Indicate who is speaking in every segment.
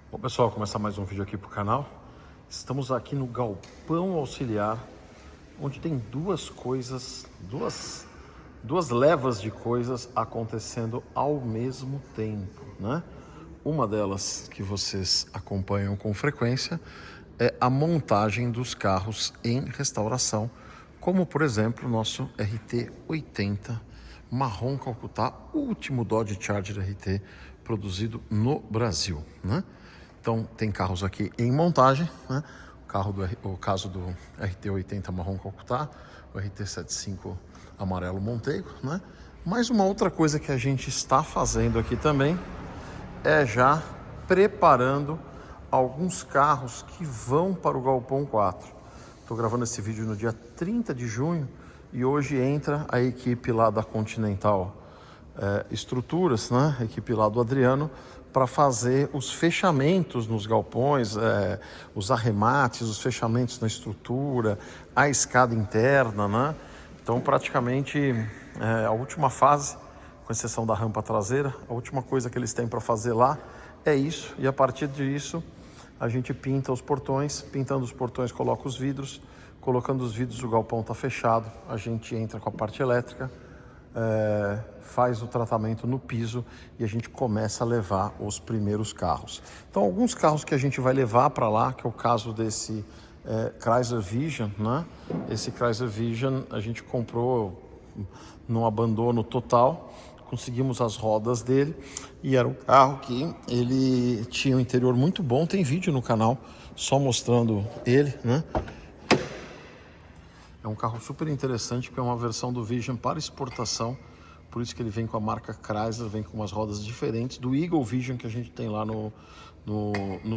Speaker 1: Bom, pessoal, começar mais um vídeo aqui para o canal. Estamos aqui no galpão auxiliar, onde tem duas levas de coisas acontecendo ao mesmo tempo, né? Uma delas que vocês acompanham com frequência é a montagem dos carros em restauração, como por exemplo o nosso RT80 marrom Calcutá, último Dodge Charger RT produzido no Brasil, né? Então tem carros aqui em montagem, né? O caso do RT80 marrom Calcutá, o RT75 amarelo Montego, né? Mas uma outra coisa que a gente está fazendo aqui também é já preparando alguns carros que vão para o Galpão 4. Estou gravando esse vídeo no dia 30 de junho e hoje entra a equipe lá da Continental Estruturas, né? A equipe lá do Adriano, para fazer os fechamentos nos galpões, os arremates, os fechamentos na estrutura, a escada interna, né? Então praticamente a última fase, com exceção da rampa traseira, a última coisa que eles têm para fazer lá é isso, e a partir disso a gente pinta os portões, pintando os portões coloca os vidros, colocando os vidros o galpão está fechado, a gente entra com a parte elétrica, faz o tratamento no piso e a gente começa a levar os primeiros carros. Então alguns carros que a gente vai levar para lá, que é o caso desse Chrysler Vision, né? Esse Chrysler Vision a gente comprou num abandono total, conseguimos as rodas dele e era um carro que ele tinha um interior muito bom, tem vídeo no canal só mostrando ele, né? É um carro super interessante, porque é uma versão do Vision para exportação, por isso que ele vem com a marca Chrysler, vem com umas rodas diferentes do Eagle Vision que a gente tem lá no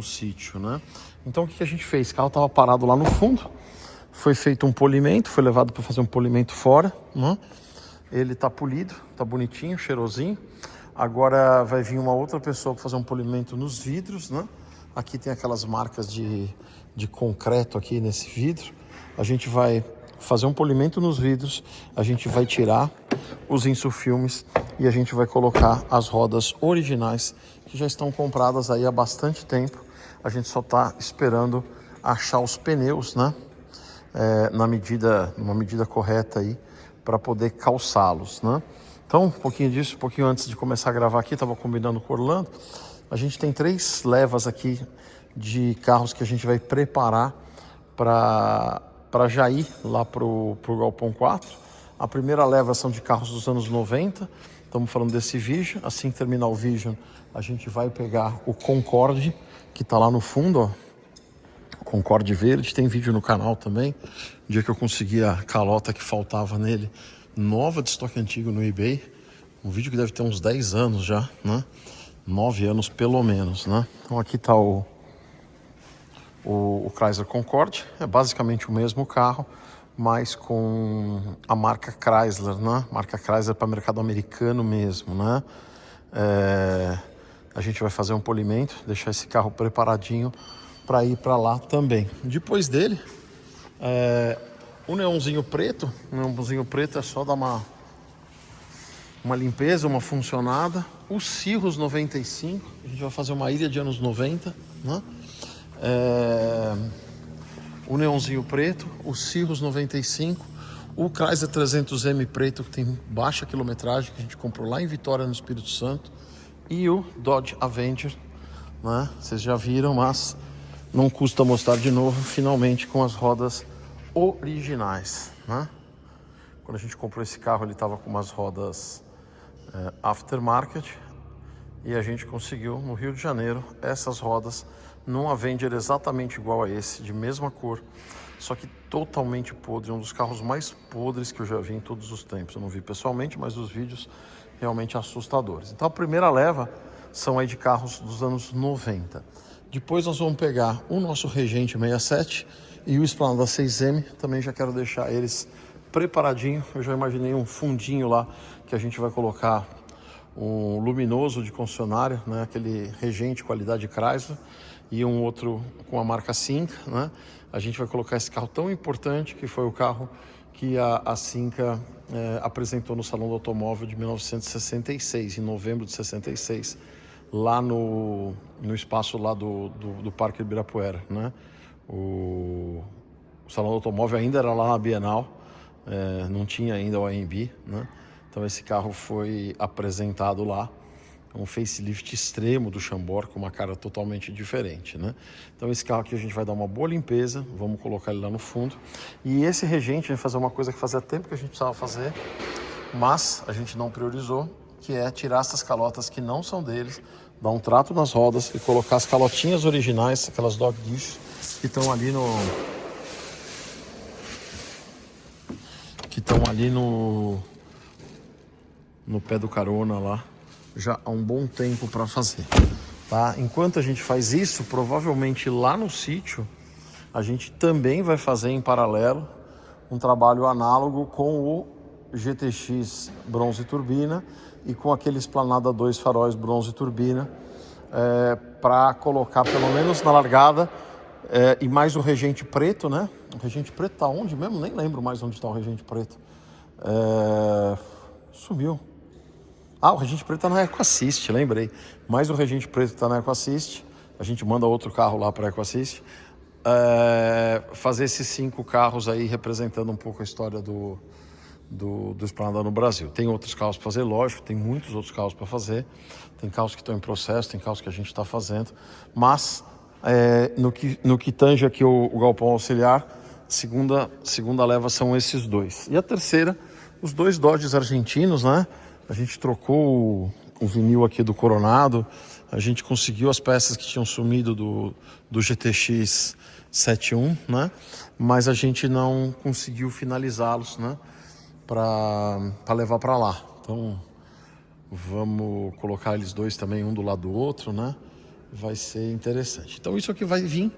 Speaker 1: sítio, né? Então o que a gente fez? O carro estava parado lá no fundo, foi feito um polimento, foi levado para fazer um polimento fora, né? Ele está polido, está bonitinho, cheirosinho. Agora vai vir uma outra pessoa para fazer um polimento nos vidros, né? Aqui tem aquelas marcas de concreto aqui nesse vidro. A gente vai fazer um polimento nos vidros, a gente vai tirar os insufilmes e a gente vai colocar as rodas originais que já estão compradas aí há bastante tempo. A gente só está esperando achar os pneus, né? Numa medida correta aí para poder calçá-los, né? Então, um pouquinho disso, um pouquinho antes de começar a gravar aqui, estava combinando com o Orlando. A gente tem 3 levas aqui de carros que a gente vai preparar para já ir lá pro Galpão 4. A primeira leva são de carros dos anos 90, estamos falando desse Vision. Assim que terminar o Vision, a gente vai pegar o Concorde, que está lá no fundo, ó. Concorde verde, tem vídeo no canal também. O dia que eu consegui a calota que faltava nele, nova de estoque antigo no eBay. Um vídeo que deve ter uns 10 anos já, né? 9 anos pelo menos, né? Então aqui está o Chrysler Concorde, é basicamente o mesmo carro, mas com a marca Chrysler, né? Marca Chrysler para mercado americano mesmo, né? A gente vai fazer um polimento, deixar esse carro preparadinho para ir para lá também. Depois dele, o neonzinho preto é só dar uma limpeza, uma funcionada. O Cirrus 95, a gente vai fazer uma ilha de anos 90, né? O neonzinho preto, o Cirrus 95, o Chrysler 300M preto, que tem baixa quilometragem, que a gente comprou lá em Vitória, no Espírito Santo, e o Dodge Avenger, né? Vocês já viram, mas não custa mostrar de novo, finalmente com as rodas originais, né? Quando a gente comprou esse carro, ele estava com umas rodas aftermarket e a gente conseguiu no Rio de Janeiro essas rodas num Avenger exatamente igual a esse, de mesma cor, só que totalmente podre, um dos carros mais podres que eu já vi em todos os tempos. Eu não vi pessoalmente, mas os vídeos realmente assustadores. Então a primeira leva são aí de carros dos anos 90. Depois nós vamos pegar o nosso Regente 67 e o Esplanada 6M, também já quero deixar eles preparadinho. Eu já imaginei um fundinho lá que a gente vai colocar um luminoso de concessionária, né? Aquele Regente qualidade Chrysler, e um outro com a marca Cinca, né? A gente vai colocar esse carro tão importante, que foi o carro que a Cinca apresentou no Salão do Automóvel de 1966, em novembro de 66. lá no espaço lá do Parque Ibirapuera, né? O Salão do Automóvel ainda era lá na Bienal, não tinha ainda o AMB, né? Então esse carro foi apresentado lá, um facelift extremo do Chambord com uma cara totalmente diferente, né? Então esse carro aqui a gente vai dar uma boa limpeza, vamos colocar ele lá no fundo. E esse regente a gente vai fazer uma coisa que fazia tempo que a gente precisava fazer, mas a gente não priorizou, que é tirar essas calotas que não são deles, dar um trato nas rodas e colocar as calotinhas originais, aquelas dog dish que estão ali no pé do carona lá, já há um bom tempo para fazer, tá? Enquanto a gente faz isso, provavelmente lá no sítio a gente também vai fazer em paralelo um trabalho análogo com o GTX bronze turbina e com aquele Esplanada 2 faróis bronze turbina, para colocar pelo menos na largada, e mais o regente preto, né? O regente preto tá onde mesmo? Nem lembro mais onde está o regente preto. Sumiu. O regente preto tá na EcoAssist, lembrei. Mais o regente preto tá na EcoAssist. A gente manda outro carro lá para a EcoAssist. Fazer esses 5 carros aí representando um pouco a história do Esplanada no Brasil. Tem outros carros para fazer, lógico, tem muitos outros carros para fazer. Tem carros que estão em processo, tem carros que a gente está fazendo. Mas no que tange aqui o galpão auxiliar, segunda leva são esses 2. E a terceira, os 2 Dodges argentinos, né? A gente trocou o vinil aqui do Coronado, a gente conseguiu as peças que tinham sumido do GTX 71, né? Mas a gente não conseguiu finalizá-los, né? Para levar para lá. Então vamos colocar eles 2 também, um do lado do outro, né? Vai ser interessante. Então isso aqui vai vir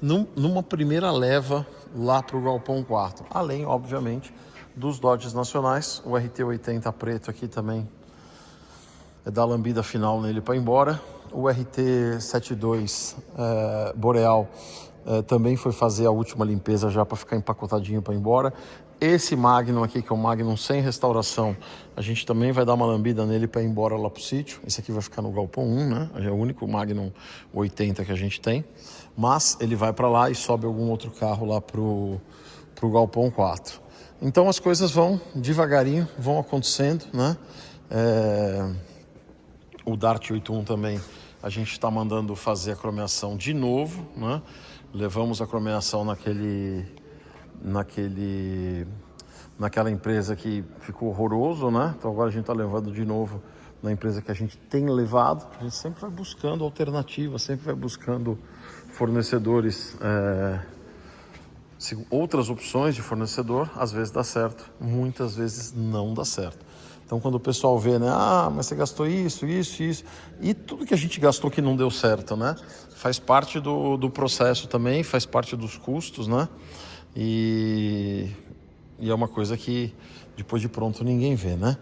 Speaker 1: numa primeira leva lá para o Galpão 4. Além, obviamente, dos Dodges nacionais. O RT80 preto aqui também é dar lambida final nele para ir embora. O RT72 Boreal também foi fazer a última limpeza já para ficar empacotadinho para ir embora. Esse Magnum aqui, que é um Magnum sem restauração, a gente também vai dar uma lambida nele para ir embora lá pro sítio. Esse aqui vai ficar no Galpão 1, né? É o único Magnum 80 que a gente tem. Mas ele vai para lá e sobe algum outro carro lá pro Galpão 4. Então as coisas vão devagarinho, vão acontecendo, né? O Dart 81 também a gente está mandando fazer a cromeação de novo, né? Levamos a cromeação naquela empresa que ficou horroroso, né? Então agora a gente está levando de novo na empresa que a gente tem levado. A gente sempre vai buscando alternativas, sempre vai buscando fornecedores, outras opções de fornecedor. Às vezes dá certo, muitas vezes não dá certo. Então quando o pessoal vê, né, mas você gastou isso, e tudo que a gente gastou que não deu certo, né, faz parte do processo também, faz parte dos custos, né, e é uma coisa que depois de pronto ninguém vê, né.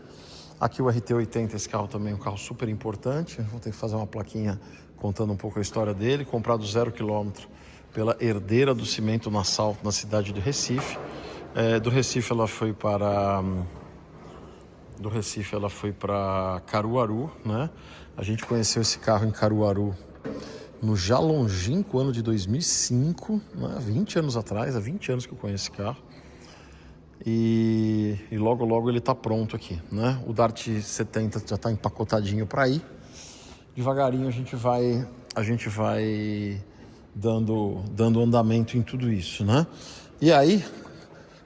Speaker 1: Aqui o RT80, esse carro também é um carro super importante, vou ter que fazer uma plaquinha contando um pouco a história dele, comprado 0 km pela herdeira do cimento na Salto, na cidade de Recife. Do Recife ela foi para Caruaru, né? A gente conheceu esse carro em Caruaru no já longínquo ano de 2005, né? 20 anos atrás, há 20 anos que eu conheço esse carro. E logo ele está pronto aqui, né? O Dart 70 já está empacotadinho para ir. Devagarinho a gente vai dando andamento em tudo isso, né? E aí,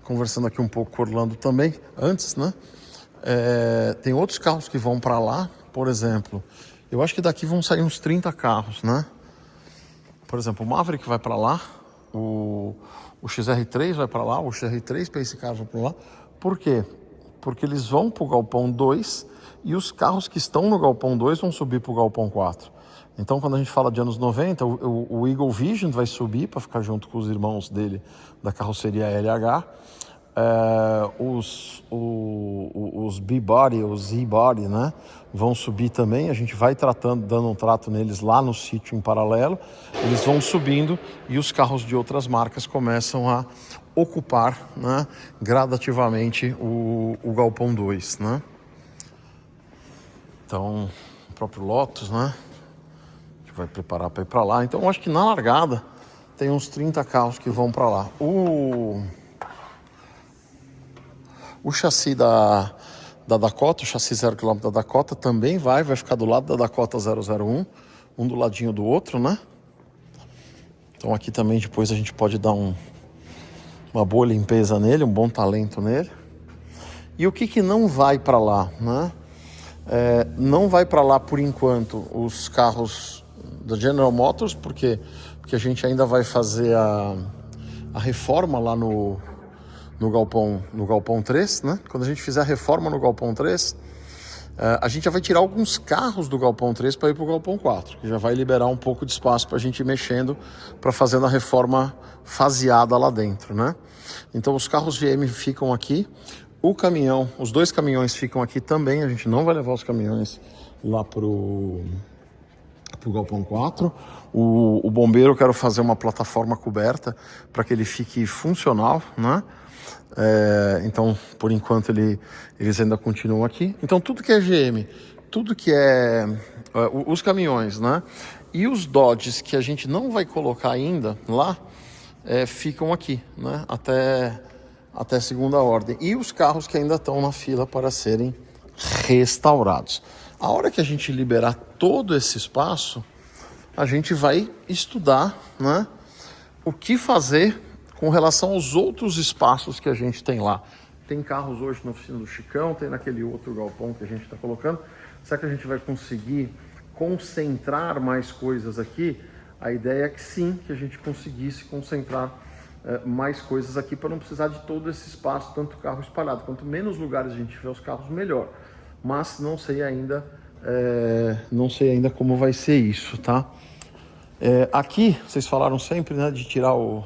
Speaker 1: conversando aqui um pouco com o Orlando também, antes, né? Tem outros carros que vão para lá, por exemplo, eu acho que daqui vão sair uns 30 carros, né? Por exemplo, o Maverick vai para lá, o XR3 vai para lá, o XR3 para esse carro vai para lá. Por quê? Porque eles vão para o Galpão 2 e os carros que estão no Galpão 2 vão subir para o Galpão 4. Então, quando a gente fala de anos 90, o Eagle Vision vai subir para ficar junto com os irmãos dele da carroceria LH. Os B-Body, os Z-Body, né, vão subir também. A gente vai dando um trato neles lá no sítio em paralelo. Eles vão subindo e os carros de outras marcas começam a ocupar, né, gradativamente o Galpão 2, né? Então, o próprio Lotus, né? vai preparar para ir para lá. Então eu acho que na largada tem uns 30 carros que vão para lá. O chassi da Dakota, o chassi 0 km da Dakota também vai ficar do lado da Dakota 001, um do ladinho do outro, né? Então aqui também depois a gente pode dar uma boa limpeza nele, um bom talento nele. E o que não vai para lá, né? Não vai para lá por enquanto os carros da General Motors, porque a gente ainda vai fazer a reforma lá no Galpão 3, né? Quando a gente fizer a reforma no Galpão 3, a gente já vai tirar alguns carros do Galpão 3 para ir para o Galpão 4, que já vai liberar um pouco de espaço para a gente ir mexendo, para fazendo a reforma faseada lá dentro, né? Então os carros GM ficam aqui, os 2 caminhões ficam aqui também, a gente não vai levar os caminhões lá pro Galpão 4. O bombeiro eu quero fazer uma plataforma coberta para que ele fique funcional, né? Então, por enquanto, eles ainda continuam aqui. Então, tudo que é GM, tudo que é os caminhões, né? E os Dodges que a gente não vai colocar ainda lá, ficam aqui, né? Até segunda ordem. E os carros que ainda estão na fila para serem restaurados. A hora que a gente liberar todo esse espaço, a gente vai estudar, né, o que fazer com relação aos outros espaços que a gente tem lá. Tem carros hoje na oficina do Chicão, tem naquele outro galpão que a gente está colocando. Será que a gente vai conseguir concentrar mais coisas aqui? A ideia é que sim, que a gente conseguisse concentrar mais coisas aqui para não precisar de todo esse espaço, tanto carro espalhado. Quanto menos lugares a gente tiver os carros, melhor. Mas não sei ainda como vai ser isso, tá? Aqui, vocês falaram sempre, né, de tirar o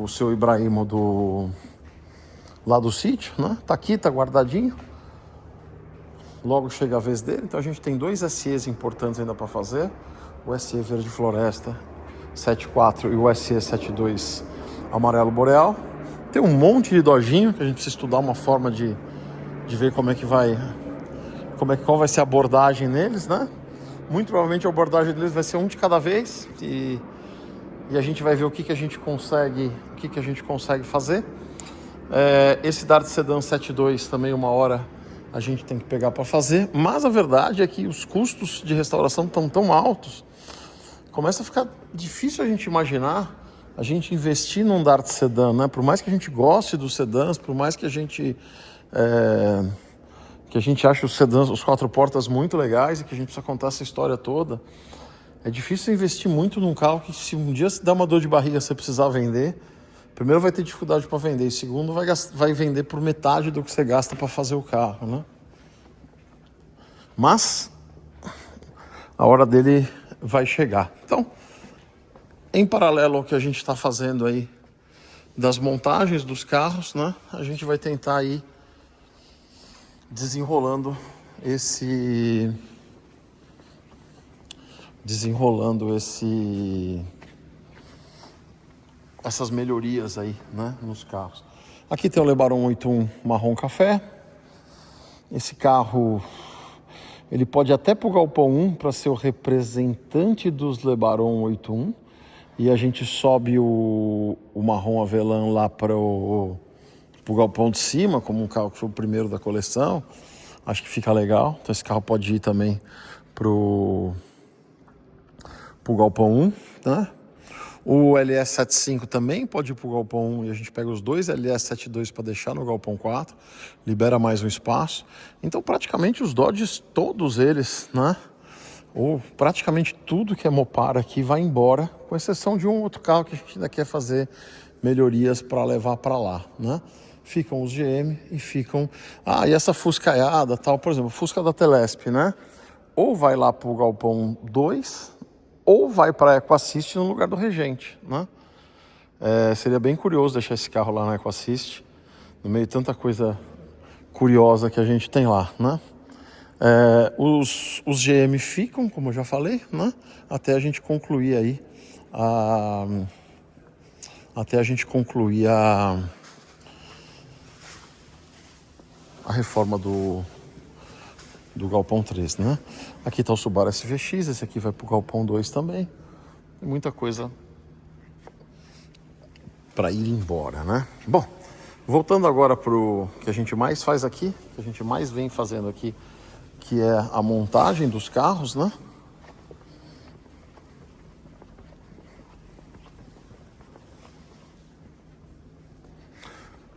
Speaker 1: seu Ibrahimo lá do sítio, né? Tá aqui, tá guardadinho. Logo chega a vez dele. Então a gente tem 2 SEs importantes ainda para fazer. O SE Verde Floresta 74 e o SE 72 Amarelo Boreal. Tem um monte de dojinho que a gente precisa estudar uma forma de ver qual vai ser a abordagem neles, né? Muito provavelmente a abordagem deles vai ser um de cada vez e a gente vai ver o que a gente consegue fazer. Esse Dart Sedan 72 também uma hora a gente tem que pegar para fazer, mas a verdade é que os custos de restauração estão tão altos, começa a ficar difícil a gente imaginar a gente investir num Dart Sedan, né? Por mais que a gente goste dos sedãs, por mais que a gente ache os sedãs, os 4 portas muito legais e que a gente precisa contar essa história toda, é difícil investir muito num carro que se um dia se der uma dor de barriga você precisar vender, primeiro vai ter dificuldade para vender e segundo vai vender por metade do que você gasta para fazer o carro, né? Mas a hora dele vai chegar. Então, em paralelo ao que a gente está fazendo aí das montagens dos carros, né? A gente vai tentar ir desenrolando essas melhorias aí, né, nos carros. Aqui tem o Lebaron 81 marrom café. Esse carro, ele pode até pro Galpão 1 para ser o representante dos Lebaron 81 e a gente sobe o marrom avelã lá para o Galpão de cima, como um carro que foi o primeiro da coleção. Acho que fica legal. Então esse carro pode ir também pro Galpão 1, né? O LS75 também pode ir pro Galpão 1 e a gente pega os 2 LS72 para deixar no Galpão 4, libera mais um espaço. Então praticamente os Dodges, todos eles, né? Ou praticamente tudo que é Mopar aqui vai embora, com exceção de um outro carro que a gente ainda quer fazer melhorias para levar para lá, né? Ficam os GM e ficam... e essa Fuscaiada, tal, por exemplo, Fusca da Telesp, né? Ou vai lá pro Galpão 2, ou vai para a EcoAssist no lugar do Regente, né? Seria bem curioso deixar esse carro lá na EcoAssist, no meio de tanta coisa curiosa que a gente tem lá, né? Os GM ficam, como eu já falei, né? Até a gente concluir aí a reforma do Galpão 3, né? Aqui está o Subaru SVX, esse aqui vai para o Galpão 2 também. Tem muita coisa para ir embora, né? Bom, voltando agora para o que a gente mais faz aqui, que a gente mais vem fazendo aqui, que é a montagem dos carros, né?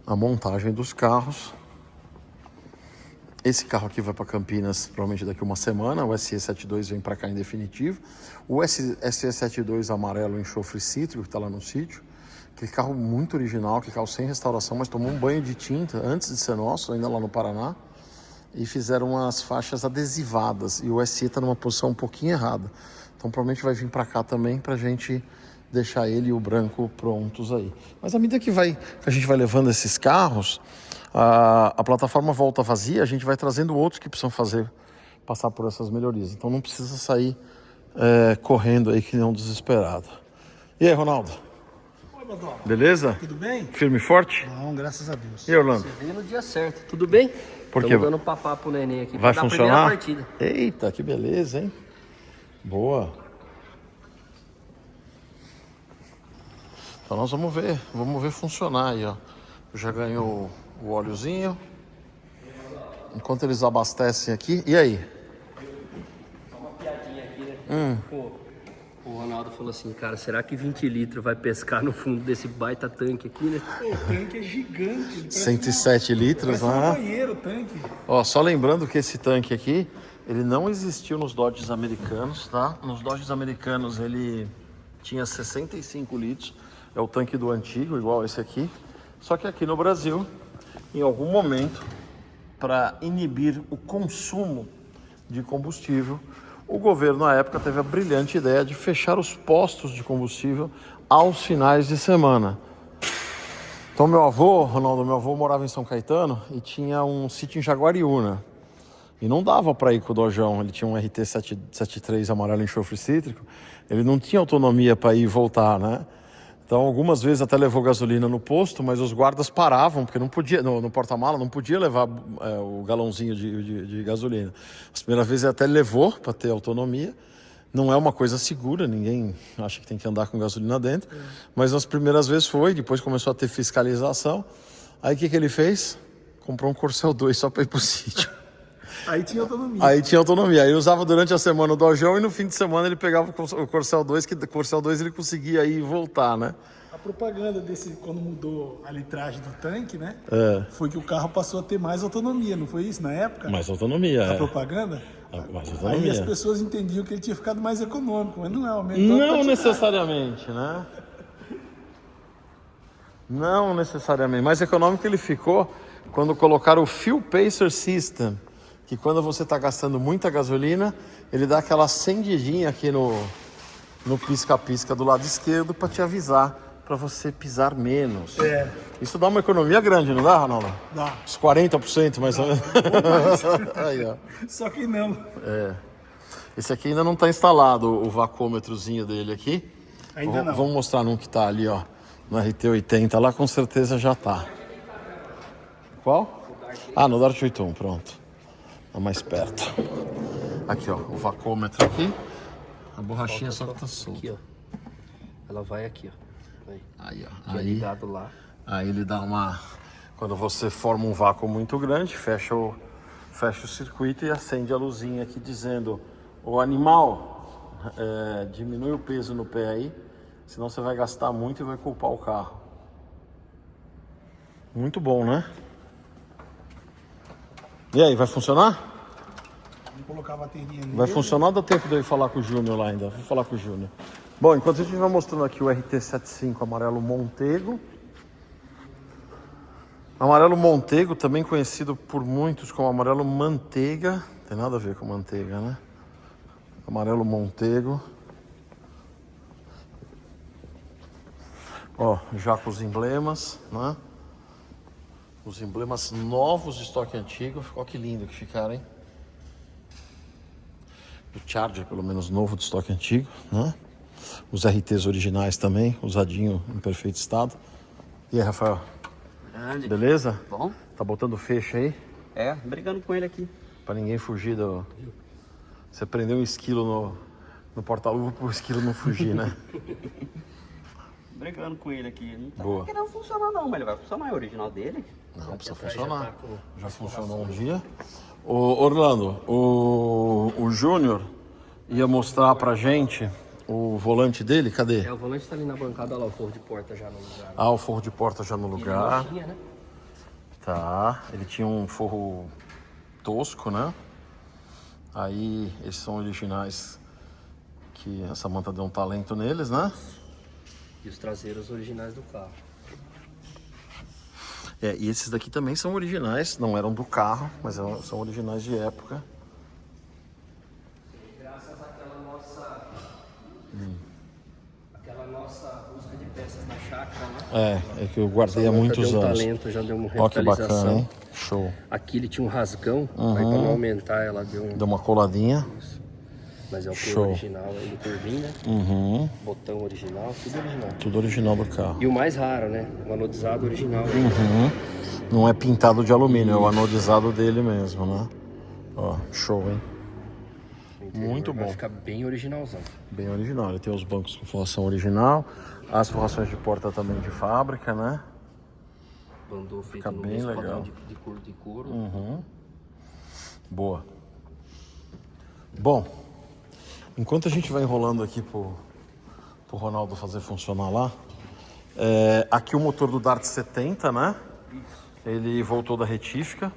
Speaker 1: A montagem dos carros. Esse carro aqui vai para Campinas provavelmente daqui a uma semana. O SE72 vem para cá em definitivo. O SE72 amarelo enxofre cítrico, que está lá no sítio. Aquele carro muito original, aquele carro sem restauração, mas tomou um banho de tinta antes de ser nosso, ainda lá no Paraná. E fizeram umas faixas adesivadas. E o SE está numa posição um pouquinho errada. Então provavelmente vai vir para cá também para a gente deixar ele e o branco prontos aí. Mas à medida que a gente vai levando esses carros, a plataforma volta vazia, a gente vai trazendo outros que precisam passar por essas melhorias. Então não precisa sair correndo aí que nem um desesperado. E aí, Ronaldo?
Speaker 2: Oi, Badó.
Speaker 1: Beleza?
Speaker 2: Tudo bem?
Speaker 1: Firme e forte?
Speaker 2: Não, graças a Deus.
Speaker 1: E aí, Orlando?
Speaker 3: Você veio no dia certo, tudo bem?
Speaker 1: Por quê?
Speaker 3: Estamos dando papá pro neném aqui.
Speaker 1: Vai
Speaker 3: pra dar
Speaker 1: funcionar?
Speaker 3: A primeira partida.
Speaker 1: Eita, que beleza, hein? Boa. Então nós vamos ver funcionar aí, ó. Já ganhou o óleozinho. Enquanto eles abastecem aqui. E aí?
Speaker 3: Só uma piadinha aqui, né? Pô, o Ronaldo falou assim, cara, será que 20 litros vai pescar no fundo desse baita tanque aqui, né?
Speaker 2: O tanque é gigante. Ele
Speaker 1: 107 litros,
Speaker 2: parece um
Speaker 1: né?
Speaker 2: banheiro, o tanque.
Speaker 1: Ó, só lembrando que esse tanque aqui, ele não existiu nos Dodges americanos, tá? Nos Dodges americanos ele tinha 65 litros. É o tanque do antigo, igual esse aqui. Só que aqui no Brasil, em algum momento, para inibir o consumo de combustível, o governo na época teve a brilhante ideia de fechar os postos de combustível aos finais de semana. Então meu avô, Ronaldo, morava em São Caetano e tinha um sítio em Jaguariúna. E não dava para ir com o Dojão, ele tinha um RT73 amarelo enxofre cítrico, ele não tinha autonomia para ir e voltar, né? Então, algumas vezes até levou gasolina no posto, mas os guardas paravam, porque não podia, no porta-mala, não podia levar o galãozinho de gasolina. As primeiras vezes até levou para ter autonomia. Não é uma coisa segura, ninguém acha que tem que andar com gasolina dentro. Mas nas primeiras vezes foi, depois começou a ter fiscalização. Aí o que ele fez? Comprou um Corcel 2 só para ir pro sítio.
Speaker 2: Aí tinha autonomia.
Speaker 1: Aí tinha autonomia. Aí usava durante a semana o Dojão e no fim de semana ele pegava o Corcel 2, que o Corcel 2 ele conseguia ir e voltar, né?
Speaker 2: A propaganda desse, quando mudou a litragem do tanque, né? Foi que o carro passou a ter mais autonomia, não foi isso na época?
Speaker 1: Mais autonomia,
Speaker 2: A propaganda?
Speaker 1: Mais
Speaker 2: Aí
Speaker 1: autonomia.
Speaker 2: as pessoas entendiam que ele tinha ficado mais econômico, mas não é, aumentou.
Speaker 1: Não necessariamente, né? Não necessariamente. Mais econômico ele ficou quando colocaram o Fuel Pacer System, que quando você está gastando muita gasolina, ele dá aquela acendidinha aqui no pisca-pisca do lado esquerdo para te avisar, para você pisar menos. Isso dá uma economia grande, não dá, Ronaldo?
Speaker 2: Dá.
Speaker 1: Uns 40% mais ou menos. Aí, ó.
Speaker 2: Só que não.
Speaker 1: Esse aqui ainda não está instalado, o vacômetrozinho dele aqui.
Speaker 2: Ainda não.
Speaker 1: Vamos mostrar num que está ali, ó, no RT80 lá, com certeza já tá. Qual? No Dart 81, pronto. Tá mais perto. Aqui, ó, o vacômetro aqui. A borrachinha só que tá solta.
Speaker 3: Aqui, ó. Ela vai aqui, ó.
Speaker 1: Aí, ó.
Speaker 3: Tinha ligado lá.
Speaker 1: Aí ele dá uma... Quando você forma um vácuo muito grande, fecha o circuito e acende a luzinha aqui dizendo: o animal, diminui o peso no pé aí, senão você vai gastar muito e vai culpar o carro. Muito bom, né? E aí, vai funcionar?
Speaker 2: Vamos colocar a bateria nele.
Speaker 1: Vai funcionar ou dá tempo de eu ir falar com o Júnior lá ainda? Vou falar com o Júnior. Bom, enquanto isso a gente vai mostrando aqui o RT75 amarelo Montego. Amarelo Montego, também conhecido por muitos como amarelo manteiga. Tem nada a ver com manteiga, né? Amarelo Montego. Ó, já com os emblemas, né? Os emblemas novos de estoque antigo. Olha que lindo que ficaram, hein? O Charger, pelo menos, novo de estoque antigo, né? Os RTs originais também, usadinho em perfeito estado. E aí, Rafael?
Speaker 3: Grande.
Speaker 1: Beleza?
Speaker 3: Bom?
Speaker 1: Tá botando fecho aí?
Speaker 3: Brigando com ele aqui.
Speaker 1: Pra ninguém fugir do... Você prendeu um esquilo no porta-luva pro esquilo não fugir, né?
Speaker 4: Brigando com ele aqui. Não tá
Speaker 1: Boa.
Speaker 4: querendo funcionar não, mas ele vai funcionar, é o original dele.
Speaker 1: Não, precisa
Speaker 3: atrás
Speaker 1: funcionar.
Speaker 3: já tá com-
Speaker 1: Já funcionou um dia. Ô, Orlando, o Júnior ia mostrar pra gente o volante dele. Cadê?
Speaker 3: O volante tá ali na bancada, olha lá, o forro de porta já no lugar.
Speaker 1: Ah, o forro de porta já no lugar.
Speaker 3: Tinha, né?
Speaker 1: Tá, ele tinha um forro tosco, né? Aí, esses são originais, que essa manta deu um talento neles, né?
Speaker 3: E os traseiros originais do carro.
Speaker 1: E esses daqui também são originais, não eram do carro, mas são originais de época.
Speaker 3: Graças àquela nossa busca de peças na chácara, né?
Speaker 1: É que eu guardei há muitos
Speaker 3: deu um
Speaker 1: anos.
Speaker 3: talento, já deu uma
Speaker 1: Ó que bacana,
Speaker 3: revitalização.
Speaker 1: hein? Show.
Speaker 3: Aqui ele tinha um rasgão, aí pra não aumentar ela deu um...
Speaker 1: Deu uma coladinha.
Speaker 3: Mas é o
Speaker 1: Show.
Speaker 3: cor original aí, o curvinho, né?
Speaker 1: Uhum.
Speaker 3: Botão original, tudo original.
Speaker 1: Tudo original do carro.
Speaker 3: E o mais raro, né? O anodizado original.
Speaker 1: Não é pintado de alumínio, é o anodizado dele mesmo, né? Ó, show, hein?
Speaker 3: O interior
Speaker 1: Muito
Speaker 3: vai
Speaker 1: bom.
Speaker 3: ficar bem originalzão.
Speaker 1: Bem original. Ele tem os bancos com forração original, as forrações de porta também de fábrica, né?
Speaker 3: Bandou feito
Speaker 1: Fica
Speaker 3: no
Speaker 1: bem
Speaker 3: mesmo
Speaker 1: legal.
Speaker 3: padrão de couro.
Speaker 1: Boa. Bom, enquanto a gente vai enrolando aqui pro Ronaldo fazer funcionar lá, aqui o motor do Dart 70, né? Ele voltou da retífica.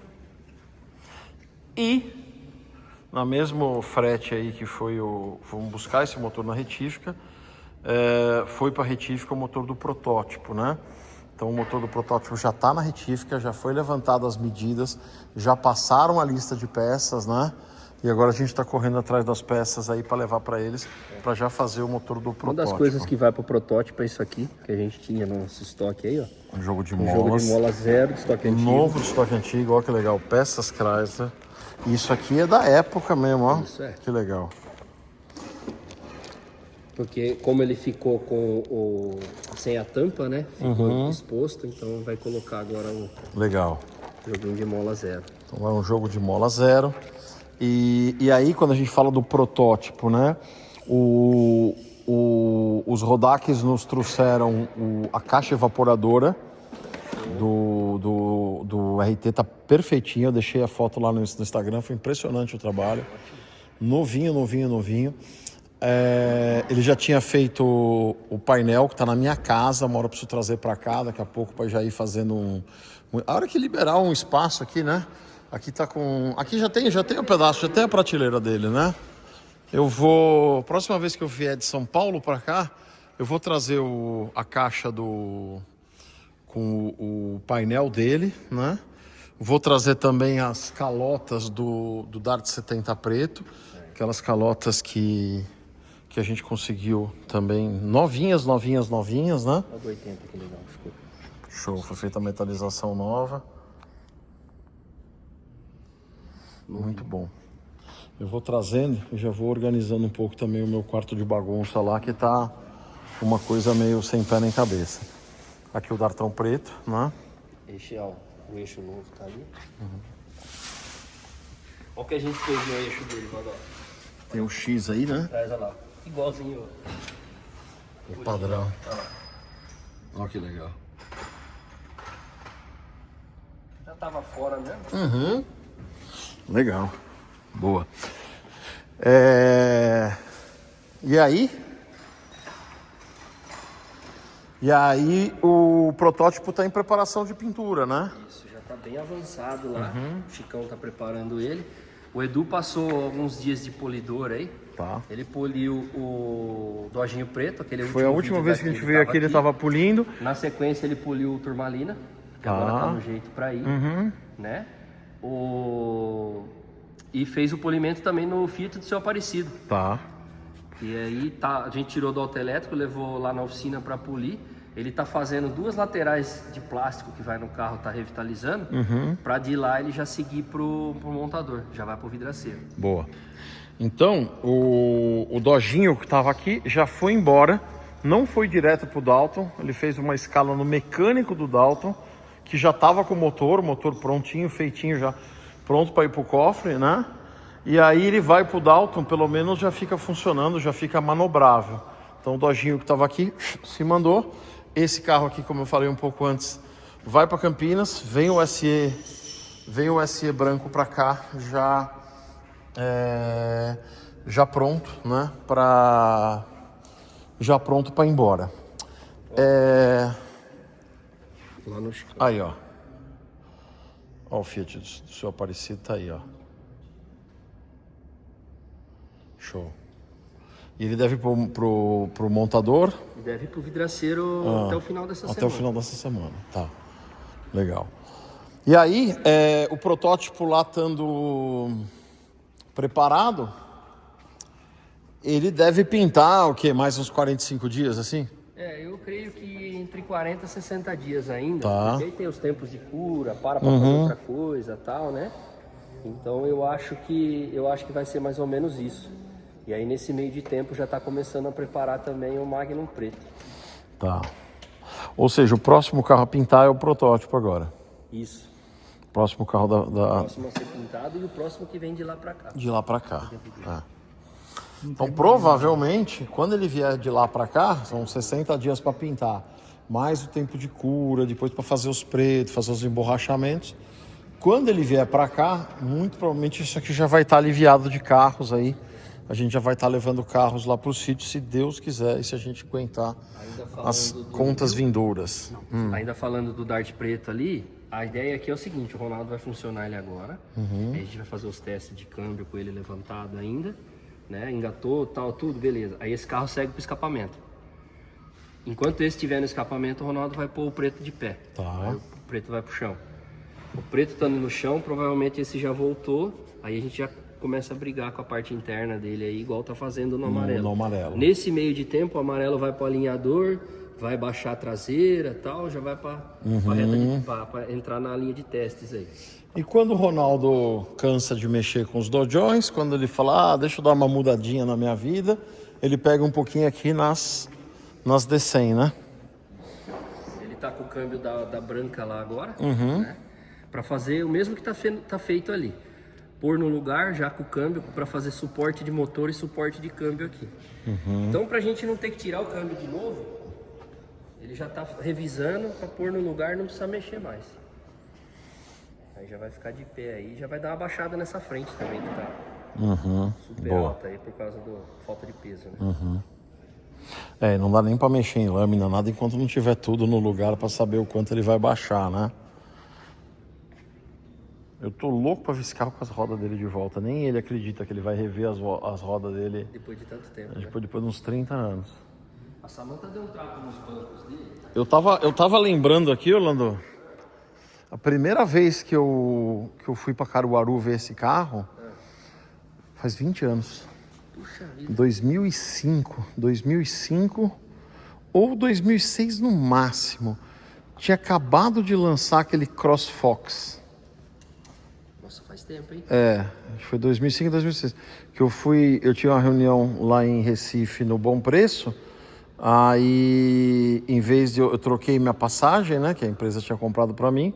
Speaker 1: E na mesmo frete aí que fomos buscar esse motor na retífica, foi para a retífica o motor do protótipo, né? Então o motor do protótipo já está na retífica, já foi levantado as medidas, já passaram a lista de peças, né? E agora a gente está correndo atrás das peças aí para levar para eles, para já fazer o motor do protótipo.
Speaker 3: Uma das coisas que vai pro protótipo é isso aqui, que a gente tinha no nosso estoque aí, ó.
Speaker 1: Um jogo de
Speaker 3: Um jogo
Speaker 1: molas.
Speaker 3: de mola zero de estoque antigo.
Speaker 1: Novo de estoque antigo, olha que legal. Peças Chrysler. Isso aqui é da época mesmo, ó.
Speaker 3: Isso é.
Speaker 1: Que legal.
Speaker 3: Porque como ele ficou com sem a tampa, né? Ficou exposto, então vai colocar agora um
Speaker 1: Legal.
Speaker 3: joguinho de mola zero.
Speaker 1: Então é um jogo de mola zero. E aí, quando a gente fala do protótipo, né? Os Rodaques nos trouxeram a caixa evaporadora do RT, tá perfeitinho. Eu deixei a foto lá no Instagram, foi impressionante o trabalho. Novinho. Ele já tinha feito o painel que está na minha casa, uma hora eu preciso trazer para cá, daqui a pouco para já ir fazendo a hora que liberar um espaço aqui, né? Aqui tá com... Aqui já tem um pedaço, já tem a prateleira dele, né? Eu vou... Próxima vez que eu vier de São Paulo para cá, eu vou trazer a caixa com o painel dele, né? Vou trazer também as calotas do Dart 70 preto, aquelas calotas que a gente conseguiu também novinhas, né?
Speaker 3: Olha o 80 que legal, ficou.
Speaker 1: Show, foi feita a metalização nova. Muito bom. Eu vou trazendo e já vou organizando um pouco também o meu quarto de bagunça lá, que tá uma coisa meio sem pé nem cabeça. Aqui o Dartão preto, né?
Speaker 3: O eixo novo tá ali. Olha o que a gente fez no eixo dele, Vadó.
Speaker 1: Tem o X aí, né?
Speaker 3: Traz, olha lá. Igualzinho.
Speaker 1: O padrão. Olha que legal.
Speaker 3: Já tava fora mesmo.
Speaker 1: Legal. Boa. E aí o protótipo está em preparação de pintura, né?
Speaker 3: Isso, já tá bem avançado lá. O Chicão tá preparando ele. O Edu passou alguns dias de polidor aí.
Speaker 1: Tá.
Speaker 3: Ele poliu o dojinho preto, aquele
Speaker 1: Foi a última vez que a gente veio aqui, ele estava polindo.
Speaker 3: Na sequência ele poliu o turmalina, que agora tá no jeito para ir, né? E fez o polimento também no Fiat do seu Aparecido.
Speaker 1: Tá.
Speaker 3: E aí a gente tirou do auto elétrico, levou lá na oficina para polir. Ele tá fazendo 2 laterais de plástico que vai no carro, tá revitalizando. Para de lá ele já seguir pro montador, já vai pro vidraceiro.
Speaker 1: Boa. Então, o Dojinho que estava aqui já foi embora, não foi direto pro Dalton, ele fez uma escala no mecânico do Dalton, que já estava com o motor prontinho, feitinho já, pronto para ir pro cofre, né? E aí ele vai pro Dalton, pelo menos já fica funcionando, já fica manobrável. Então o Dodginho que estava aqui se mandou. Esse carro aqui, como eu falei um pouco antes, vai para Campinas, vem o SE branco para cá já pronto, né? Já pronto para ir embora.
Speaker 3: Lá no chão.
Speaker 1: Aí, ó. Ó, o Fiat do seu Aparecido tá aí, ó. Show. E ele deve ir pro montador?
Speaker 3: Deve ir pro vidraceiro até o final dessa semana.
Speaker 1: Até o final dessa semana, tá. Legal. E aí, o protótipo lá estando preparado, ele deve pintar o quê? Mais uns 45 dias, assim?
Speaker 3: Eu creio que entre 40 e 60 dias ainda.
Speaker 1: Tá.
Speaker 3: Porque aí tem os tempos de cura, para fazer outra coisa e tal, né? Então eu acho que vai ser mais ou menos isso. E aí nesse meio de tempo já está começando a preparar também o Magnum preto.
Speaker 1: Tá. Ou seja, o próximo carro a pintar é o protótipo agora.
Speaker 3: Isso.
Speaker 1: O próximo carro
Speaker 3: O próximo a ser pintado e o próximo que vem de lá para cá.
Speaker 1: de lá para cá. Então, provavelmente, quando ele vier de lá para cá, são 60 dias para pintar, mais o tempo de cura, depois para fazer os pretos, fazer os emborrachamentos. Quando ele vier para cá, muito provavelmente isso aqui já vai estar aliviado de carros aí. A gente já vai estar levando carros lá para o sítio, se Deus quiser, e se a gente aguentar as contas vindouras.
Speaker 3: Ainda falando do Dart preto ali, a ideia aqui é o seguinte: o Ronaldo vai funcionar ele agora. Aí a gente vai fazer os testes de câmbio com ele levantado ainda, né? Engatou, tal, tudo, beleza. Aí esse carro segue pro escapamento. Enquanto esse estiver no escapamento, o Ronaldo vai pôr o preto de pé.
Speaker 1: Tá.
Speaker 3: Aí o preto vai pro chão. O preto estando no chão, provavelmente esse já voltou. Aí a gente já começa a brigar com a parte interna dele aí, igual tá fazendo no amarelo.
Speaker 1: No amarelo.
Speaker 3: Nesse meio de tempo, o amarelo vai pro alinhador, vai baixar a traseira, tal, já vai para entrar na linha de testes aí.
Speaker 1: E quando o Ronaldo cansa de mexer com os dojões, quando ele fala, deixa eu dar uma mudadinha na minha vida, ele pega um pouquinho aqui nas D100, né?
Speaker 3: Ele tá com o câmbio da branca lá agora, né? Para fazer o mesmo que tá feito ali. Pôr no lugar já com o câmbio para fazer suporte de motor e suporte de câmbio aqui. Então, pra gente não ter que tirar o câmbio de novo, ele já tá revisando para pôr no lugar, não precisa mexer mais. Aí já vai ficar de pé aí, já vai dar uma baixada nessa frente também que tá super alta aí por causa da falta de peso, né?
Speaker 1: Não dá nem para mexer em lâmina, nada, enquanto não tiver tudo no lugar para saber o quanto ele vai baixar, né? Eu tô louco para ver esse carro com as rodas dele de volta. Nem ele acredita que ele vai rever as rodas dele
Speaker 3: Depois de tanto tempo,
Speaker 1: depois de uns 30 anos.
Speaker 3: A Samantha deu um trato nos bancos dele.
Speaker 1: Eu tava lembrando aqui, Orlando, a primeira vez que eu fui para Caruaru ver esse carro, faz 20 anos.
Speaker 3: Puxa vida.
Speaker 1: 2005 ou 2006 no máximo. Tinha acabado de lançar aquele CrossFox.
Speaker 3: Nossa, faz tempo, hein?
Speaker 1: Acho que foi 2005, 2006. Que eu tinha uma reunião lá em Recife no Bom Preço. Aí, em vez de eu troquei minha passagem, né, que a empresa tinha comprado para mim,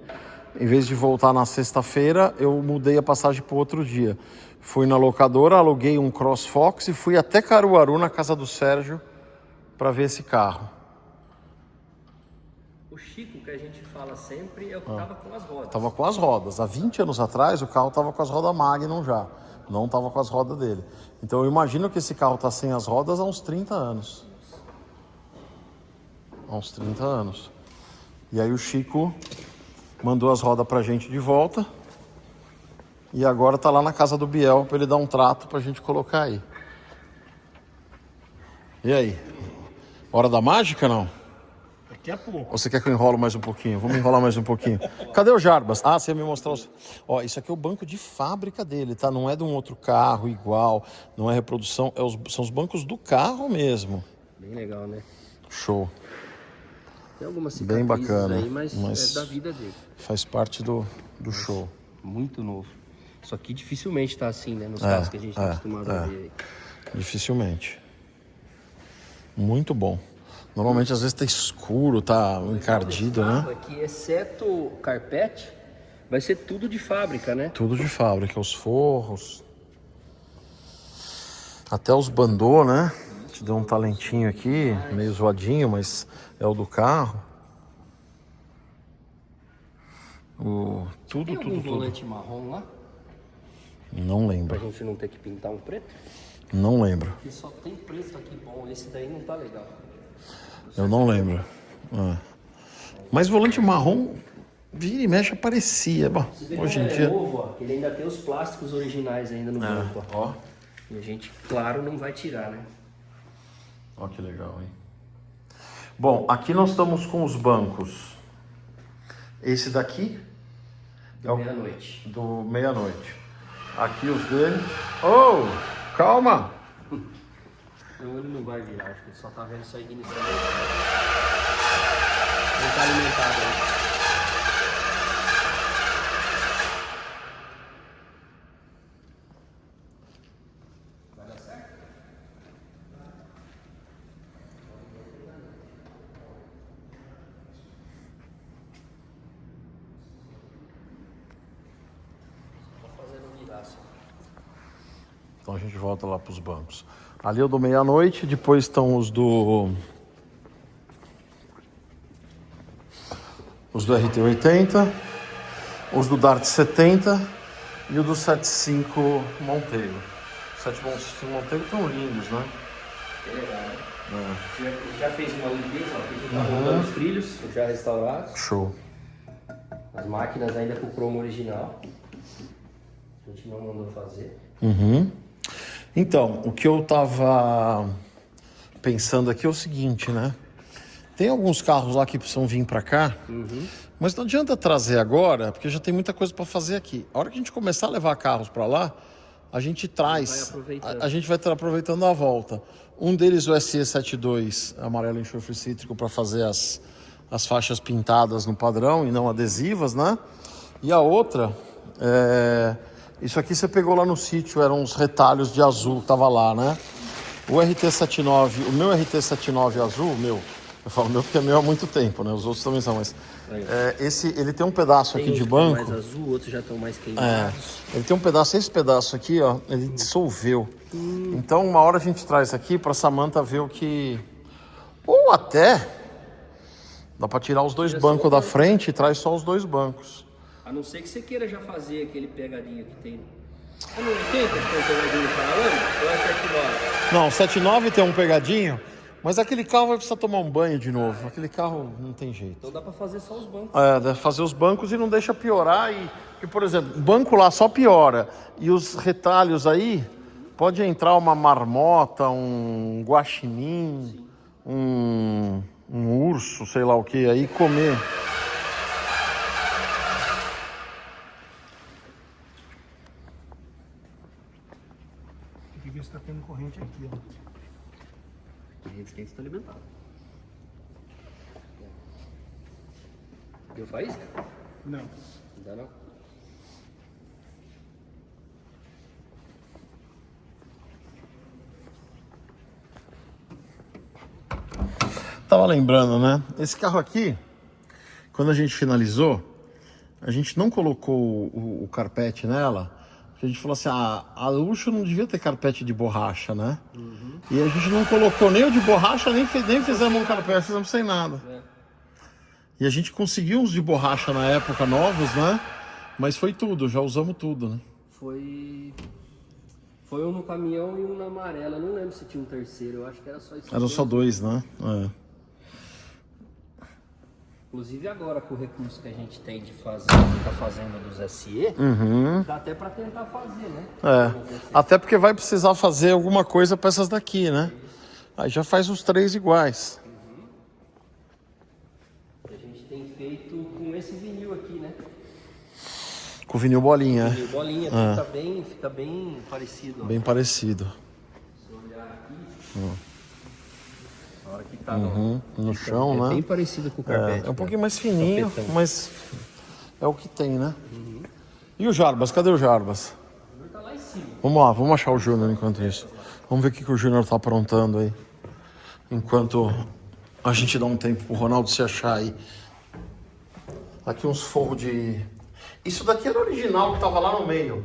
Speaker 1: em vez de voltar na sexta-feira, eu mudei a passagem para outro dia. Fui na locadora, aluguei um CrossFox e fui até Caruaru, na casa do Sérgio, para ver esse carro.
Speaker 3: O Chico, que a gente fala sempre, é o que tava com as rodas.
Speaker 1: Tava com as rodas. Há 20 anos atrás, o carro tava com as rodas Magnum já. Não tava com as rodas dele. Então eu imagino que esse carro tá sem as rodas há uns 30 anos. Há uns 30 anos. E aí o Chico mandou as rodas pra gente de volta. E agora tá lá na casa do Biel pra ele dar um trato pra gente colocar aí. E aí? Hora da mágica, não?
Speaker 2: Daqui a pouco.
Speaker 1: Ou você quer que eu enrolo mais um pouquinho? Vamos enrolar mais um pouquinho. Cadê o Jarbas? Ah, você ia me mostrar os... Ó, isso aqui é o banco de fábrica dele, tá? Não é de um outro carro igual, não é reprodução, são os bancos do carro mesmo.
Speaker 3: Bem legal, né?
Speaker 1: Show.
Speaker 3: Tem algumas
Speaker 1: Bem
Speaker 3: cicatrizes
Speaker 1: bacana,
Speaker 3: aí, mas
Speaker 1: mas
Speaker 3: é da vida dele.
Speaker 1: Faz parte do show.
Speaker 3: Muito novo. Isso aqui dificilmente tá assim, né? Nos carros que a gente tá acostumado a ver aí.
Speaker 1: Dificilmente. Muito bom. Normalmente às vezes tá escuro, tá encardido, né?
Speaker 3: Aqui, exceto o carpete, Vai ser tudo de fábrica, né?
Speaker 1: Tudo de fábrica, os forros. Até os bandô, né? Te deu um talentinho aqui, meio zoadinho, mas é o do carro.
Speaker 3: Tem algum volante marrom lá?
Speaker 1: Não
Speaker 3: Pra
Speaker 1: lembro.
Speaker 3: gente não ter que pintar um preto?
Speaker 1: Não lembro.
Speaker 3: Porque só tem preto aqui bom, esse daí não tá legal.
Speaker 1: Eu não lembro. Mas volante marrom, vira e mexe, aparecia. Bom, hoje em dia...
Speaker 3: É novo, ó, ele ainda tem os plásticos originais ainda no banco, ó.
Speaker 1: Ó.
Speaker 3: E a gente, claro, não vai tirar, né?
Speaker 1: Ó que legal, hein? Bom, aqui nós estamos com os bancos. Esse daqui é o
Speaker 3: Meia-noite.
Speaker 1: do meia-noite. Aqui os dele. Oh, calma!
Speaker 3: Então ele não vai virar, acho que ele só tá vendo só ignição. Não tá alimentado, né?
Speaker 1: Então a gente volta lá para os bancos. Ali é o do meia-noite, depois estão os do RT80, os do Dart 70 e o do 75 Montego. Os 75 Montego estão lindos, né?
Speaker 3: Que legal, né? Já fez uma limpeza, ó, que a gente tá montando os trilhos, já restaurados.
Speaker 1: Show.
Speaker 3: As máquinas ainda com o cromo original. A gente não mandou fazer.
Speaker 1: Então, o que eu tava pensando aqui é o seguinte, né? Tem alguns carros lá que precisam vir para cá, mas não adianta trazer agora, porque já tem muita coisa para fazer aqui. A hora que a gente começar a levar carros para lá, a gente traz, a gente vai estar aproveitando a volta. Um deles, o SE72, amarelo enxofre cítrico, para fazer as faixas pintadas no padrão e não adesivas, né? E a outra, isso aqui você pegou lá no sítio, eram uns retalhos de azul que tava lá, né? O RT79, o meu RT79 azul, eu falo meu porque é meu há muito tempo, né? Os outros também são, mas ele tem um pedaço aqui de banco.
Speaker 3: Mais azul, outros já estão mais queimados.
Speaker 1: Ele tem um pedaço, esse pedaço aqui, ó, ele dissolveu. Então, uma hora a gente traz aqui pra Samantha ver o que... Ou até dá pra tirar os dois bancos da frente e traz só os dois bancos.
Speaker 3: A não ser que você queira já fazer aquele pegadinho que tem. É no 80 que tem um pegadinho para lama? Ou é 79?
Speaker 1: Não, o 79 tem um pegadinho, mas aquele carro vai precisar tomar um banho de novo. Aquele carro não tem jeito.
Speaker 3: Então dá para fazer só os bancos.
Speaker 1: Deve fazer os bancos e não deixa piorar. E, por exemplo, o banco lá só piora. E os retalhos aí, pode entrar uma marmota, um guaxinim, um urso, sei lá o que, aí comer.
Speaker 2: Tem que ver se tá tendo corrente aqui, ó.
Speaker 3: Tem que estar alimentado. Deu faísca?
Speaker 2: Não.
Speaker 3: Ainda não?
Speaker 1: Tava lembrando, né? Esse carro aqui, quando a gente finalizou, a gente não colocou o carpete nela, porque a gente falou assim, a luxo não devia ter carpete de borracha, né? E a gente não colocou nem o de borracha, nem fizemos um carpete, fizemos sem nada. E a gente conseguiu uns de borracha na época, novos, né? Mas foi tudo, já usamos tudo, né?
Speaker 3: Foi um no caminhão e um na amarela. Eu não lembro se tinha um terceiro, eu acho que era só isso.
Speaker 1: Eram só dois, né?
Speaker 3: Inclusive agora com o recurso que a gente tem de fazer, que tá fazendo dos SE, dá até para tentar fazer, né?
Speaker 1: Até porque vai precisar fazer alguma coisa para essas daqui, né? Aí já faz os três iguais.
Speaker 3: A gente tem feito com esse vinil aqui, né?
Speaker 1: Com vinil bolinha,
Speaker 3: Vinil bolinha, fica bem parecido. Ó.
Speaker 1: Bem parecido.
Speaker 3: Se olhar aqui, a hora que tá
Speaker 1: No chão, né?
Speaker 3: É bem parecido com o carpete.
Speaker 1: É um pouquinho mais fininho,
Speaker 3: Tapetão.
Speaker 1: mas é o que tem, né? E o Jarbas? Cadê o Jarbas?
Speaker 3: Ele tá lá em cima.
Speaker 1: Vamos lá, vamos achar o Júnior enquanto isso. Vamos ver o que o Júnior tá aprontando aí. Enquanto a gente dá um tempo pro Ronaldo se achar aí. Aqui uns forros de... Isso daqui era original que tava lá no meio.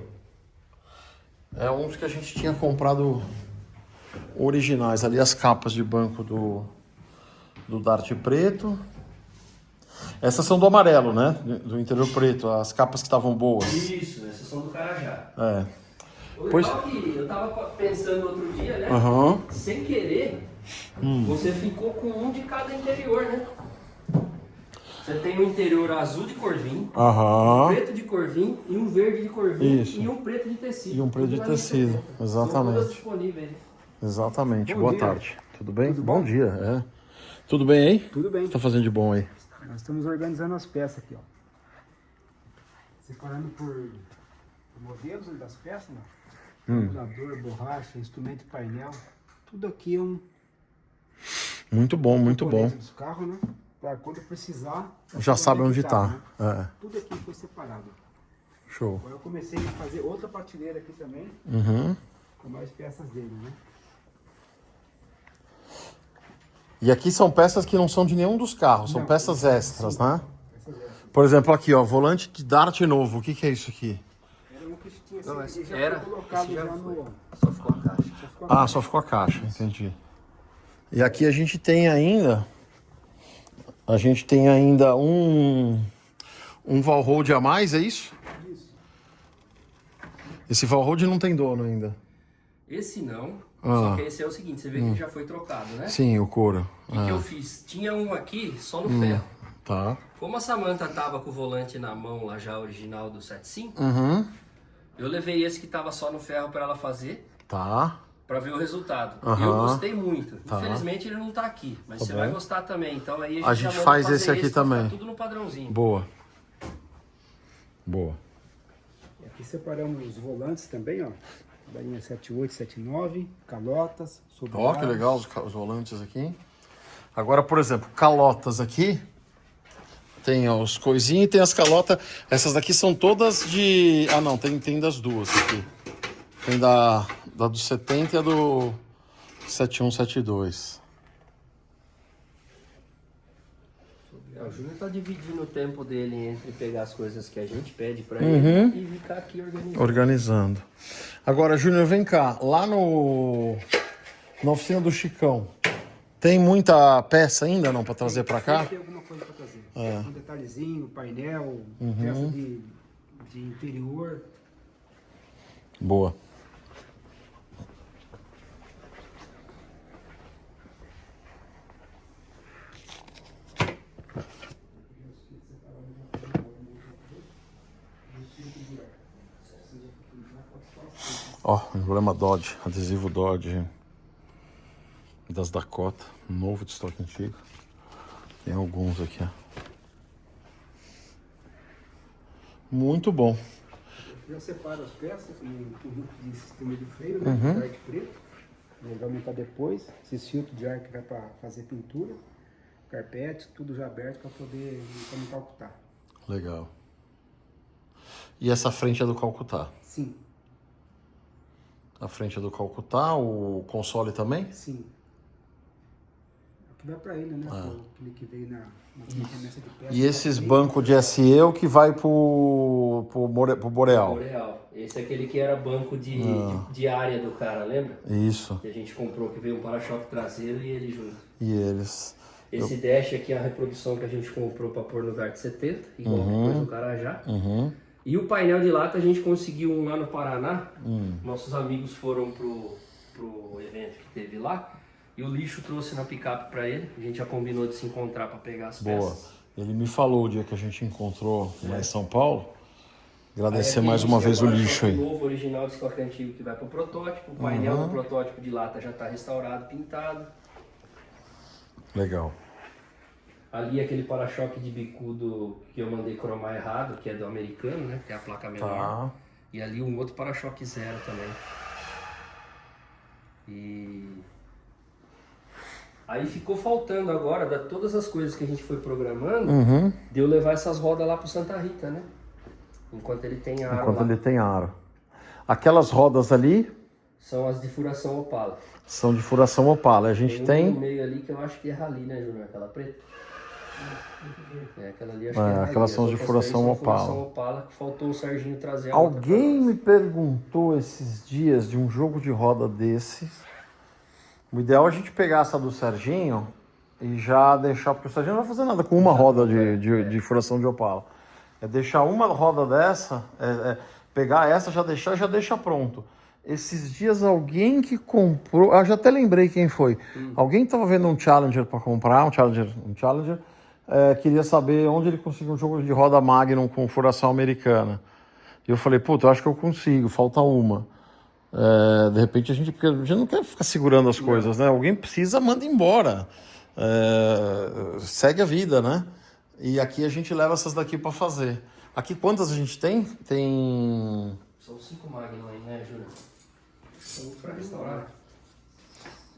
Speaker 1: É uns que a gente tinha comprado originais. Ali as capas de banco do Dart preto. Essas são do amarelo, né? Do interior preto. As capas que estavam boas.
Speaker 3: Isso, essas são do Carajá.
Speaker 1: É.
Speaker 3: O
Speaker 1: Pois-
Speaker 3: legal é que eu tava pensando outro dia, né?
Speaker 1: Aham.
Speaker 3: Sem querer, você ficou com um de cada interior, né? Você tem um interior azul de corvinho, um
Speaker 1: Aham.
Speaker 3: preto de corvinho e um verde de corvinho
Speaker 1: Isso.
Speaker 3: e um preto de tecido.
Speaker 1: E um preto
Speaker 3: Tudo
Speaker 1: de
Speaker 3: na linha
Speaker 1: tecido,
Speaker 3: 70.
Speaker 1: exatamente.
Speaker 3: São todas disponíveis.
Speaker 1: Exatamente.
Speaker 5: Bom
Speaker 1: Boa
Speaker 5: dia.
Speaker 1: tarde. Tudo bem?
Speaker 5: Tudo
Speaker 1: bom
Speaker 5: bom?
Speaker 1: dia. É. Tudo bem aí?
Speaker 5: Tudo bem.
Speaker 1: O que você tá fazendo de bom aí?
Speaker 5: Nós estamos organizando as peças aqui, ó. Separando por modelos das peças, né? Calculador, borracha, instrumento e painel. Tudo aqui é um
Speaker 1: Muito bom, muito bom.
Speaker 5: componente dos carros, né? Pra quando precisar...
Speaker 1: Já sabe onde
Speaker 5: que
Speaker 1: tá.
Speaker 5: né?
Speaker 1: É.
Speaker 5: Tudo aqui foi separado.
Speaker 1: Show.
Speaker 5: Agora eu comecei a fazer outra prateleira aqui também,
Speaker 1: Uhum.
Speaker 5: com mais peças dele, né?
Speaker 1: E aqui são peças que não são de nenhum dos carros, são
Speaker 5: Não,
Speaker 1: peças extras, né?
Speaker 5: Peças extras.
Speaker 1: Por exemplo, aqui, ó, volante de Dart novo. O que que é isso aqui?
Speaker 5: Era um que tinha
Speaker 3: Não,
Speaker 5: esse,
Speaker 3: esse
Speaker 5: já
Speaker 3: era,
Speaker 5: foi colocado
Speaker 3: esse já
Speaker 5: já
Speaker 3: foi.
Speaker 5: no...
Speaker 3: Só ficou a caixa.
Speaker 5: Já ficou
Speaker 1: Ah, só ficou a caixa, entendi. E aqui a gente tem ainda um Valhold a mais, é isso?
Speaker 5: Isso.
Speaker 1: Esse Valhold não tem dono ainda.
Speaker 3: Esse não,
Speaker 1: Ah.
Speaker 3: só que esse é o seguinte, você vê que ele já foi trocado, né?
Speaker 1: Sim, o couro.
Speaker 3: O que eu fiz? Tinha um aqui só no ferro.
Speaker 1: Tá.
Speaker 3: Como a Samantha tava com o volante na mão lá já original do 75,
Speaker 1: Uhum.
Speaker 3: eu levei esse que tava só no ferro para ela fazer,
Speaker 1: Tá.
Speaker 3: para ver o resultado.
Speaker 1: Aham.
Speaker 3: Eu gostei muito.
Speaker 1: Tá.
Speaker 3: Infelizmente ele não tá aqui, mas
Speaker 1: Tá
Speaker 3: você
Speaker 1: bom.
Speaker 3: vai gostar também. Então aí
Speaker 1: A
Speaker 3: já
Speaker 1: gente
Speaker 3: manda
Speaker 1: faz
Speaker 3: fazer
Speaker 1: esse aqui
Speaker 3: pra ficar
Speaker 1: também.
Speaker 3: tudo no padrãozinho.
Speaker 1: Boa. Boa.
Speaker 5: E aqui separamos os volantes também, ó. Da linha 78, 79, calotas,
Speaker 1: Ó,
Speaker 5: sobrados.
Speaker 1: que legal os volantes aqui. Agora, por exemplo, calotas aqui. Tem ó, os coisinhos e tem as calotas. Essas daqui são todas de... Ah, não, tem das duas aqui. Tem da do 70 e a do 71, 72.
Speaker 3: O Júnior tá dividindo o tempo dele entre pegar as coisas que a gente pede pra
Speaker 1: Uhum.
Speaker 3: ele e ficar aqui organizando.
Speaker 1: Organizando. Agora, Júnior, vem cá. Lá na oficina do Chicão, tem muita peça ainda, não, para trazer para cá?
Speaker 5: Tem alguma coisa pra trazer. Um detalhezinho, painel,
Speaker 1: Uhum.
Speaker 5: peça de interior.
Speaker 1: Boa. Ó, emblema Dodge, adesivo Dodge das Dakota, novo de estoque antigo. Tem alguns aqui, ó. Muito bom.
Speaker 5: Já separo as peças com um conjunto de sistema de freio, né?
Speaker 1: Uhum.
Speaker 5: De arte preto. Vou aumentar depois. Esse filtro de ar que vai para fazer pintura. Carpete, tudo já aberto para poder não calcutar.
Speaker 1: Legal. E essa frente é do Calcutá?
Speaker 5: Sim,
Speaker 1: A frente é do Calcutá, o console também?
Speaker 5: sim. Aqui vai para ele, né? Aquele que veio na remessa de peça.
Speaker 1: E esses bancos de SE o que vai pro Boreal?
Speaker 3: Boreal. Esse é aquele que era banco de área do cara, lembra?
Speaker 1: Isso.
Speaker 3: Que a gente comprou, que veio um para-choque traseiro e ele junto.
Speaker 1: E eles?
Speaker 3: Esse dash aqui é a reprodução que a gente comprou para pôr no Dart 70, igual que pôs no Carajá.
Speaker 1: Uhum.
Speaker 3: E o painel de lata a gente conseguiu um lá no Paraná. Nossos amigos foram pro evento que teve lá. E o lixo trouxe na picape para ele. A gente já combinou de se encontrar para pegar as
Speaker 1: Boa.
Speaker 3: peças.
Speaker 1: Ele me falou o dia que a gente encontrou lá em São Paulo. Agradecer
Speaker 3: Aí aqui
Speaker 1: mais
Speaker 3: a gente
Speaker 1: uma
Speaker 3: tem
Speaker 1: vez o
Speaker 3: agora
Speaker 1: lixo aí.
Speaker 3: O novo original de estoque antigo que vai pro protótipo. O painel do protótipo de lata já está restaurado, pintado.
Speaker 1: Legal.
Speaker 3: Ali aquele para-choque de bicudo que eu mandei cromar errado, que é do americano, né? Que é a placa menor.
Speaker 1: Tá.
Speaker 3: E ali um outro para-choque zero também. E aí ficou faltando agora, todas as coisas que a gente foi programando, de eu levar essas rodas lá pro Santa Rita, né? Enquanto ele tem aro
Speaker 1: Enquanto
Speaker 3: lá.
Speaker 1: ele tem aro. Aquelas rodas ali
Speaker 3: São as de furação Opala.
Speaker 1: são de furação Opala. A gente
Speaker 3: Tem um
Speaker 1: tem...
Speaker 3: no meio ali que eu acho que é Rally, né, Júnior? Aquela preta. Aquela ali acho que é
Speaker 1: aquelas são de furação Opala.
Speaker 3: Furação Opala, que faltou o Serginho trazer a
Speaker 1: Alguém me perguntou esses dias de um jogo de roda desses. O ideal é a gente pegar essa do Serginho e já deixar, porque o Serginho não vai fazer nada com uma roda de furação de Opala. É deixar uma roda dessa, pegar essa, já deixa pronto. Esses dias alguém que comprou, já até lembrei quem foi. Alguém estava vendo um Challenger para comprar, um Challenger, queria saber onde ele conseguiu um jogo de roda Magnum com furação americana. E eu falei, puta, eu acho que eu consigo, falta uma. De repente porque a gente não quer ficar segurando as coisas, né? Alguém precisa, manda embora. Segue a vida, né? E aqui a gente leva essas daqui para fazer. Aqui quantas a gente tem?
Speaker 3: São 5 Magnum aí, né, Júlio? São para restaurar.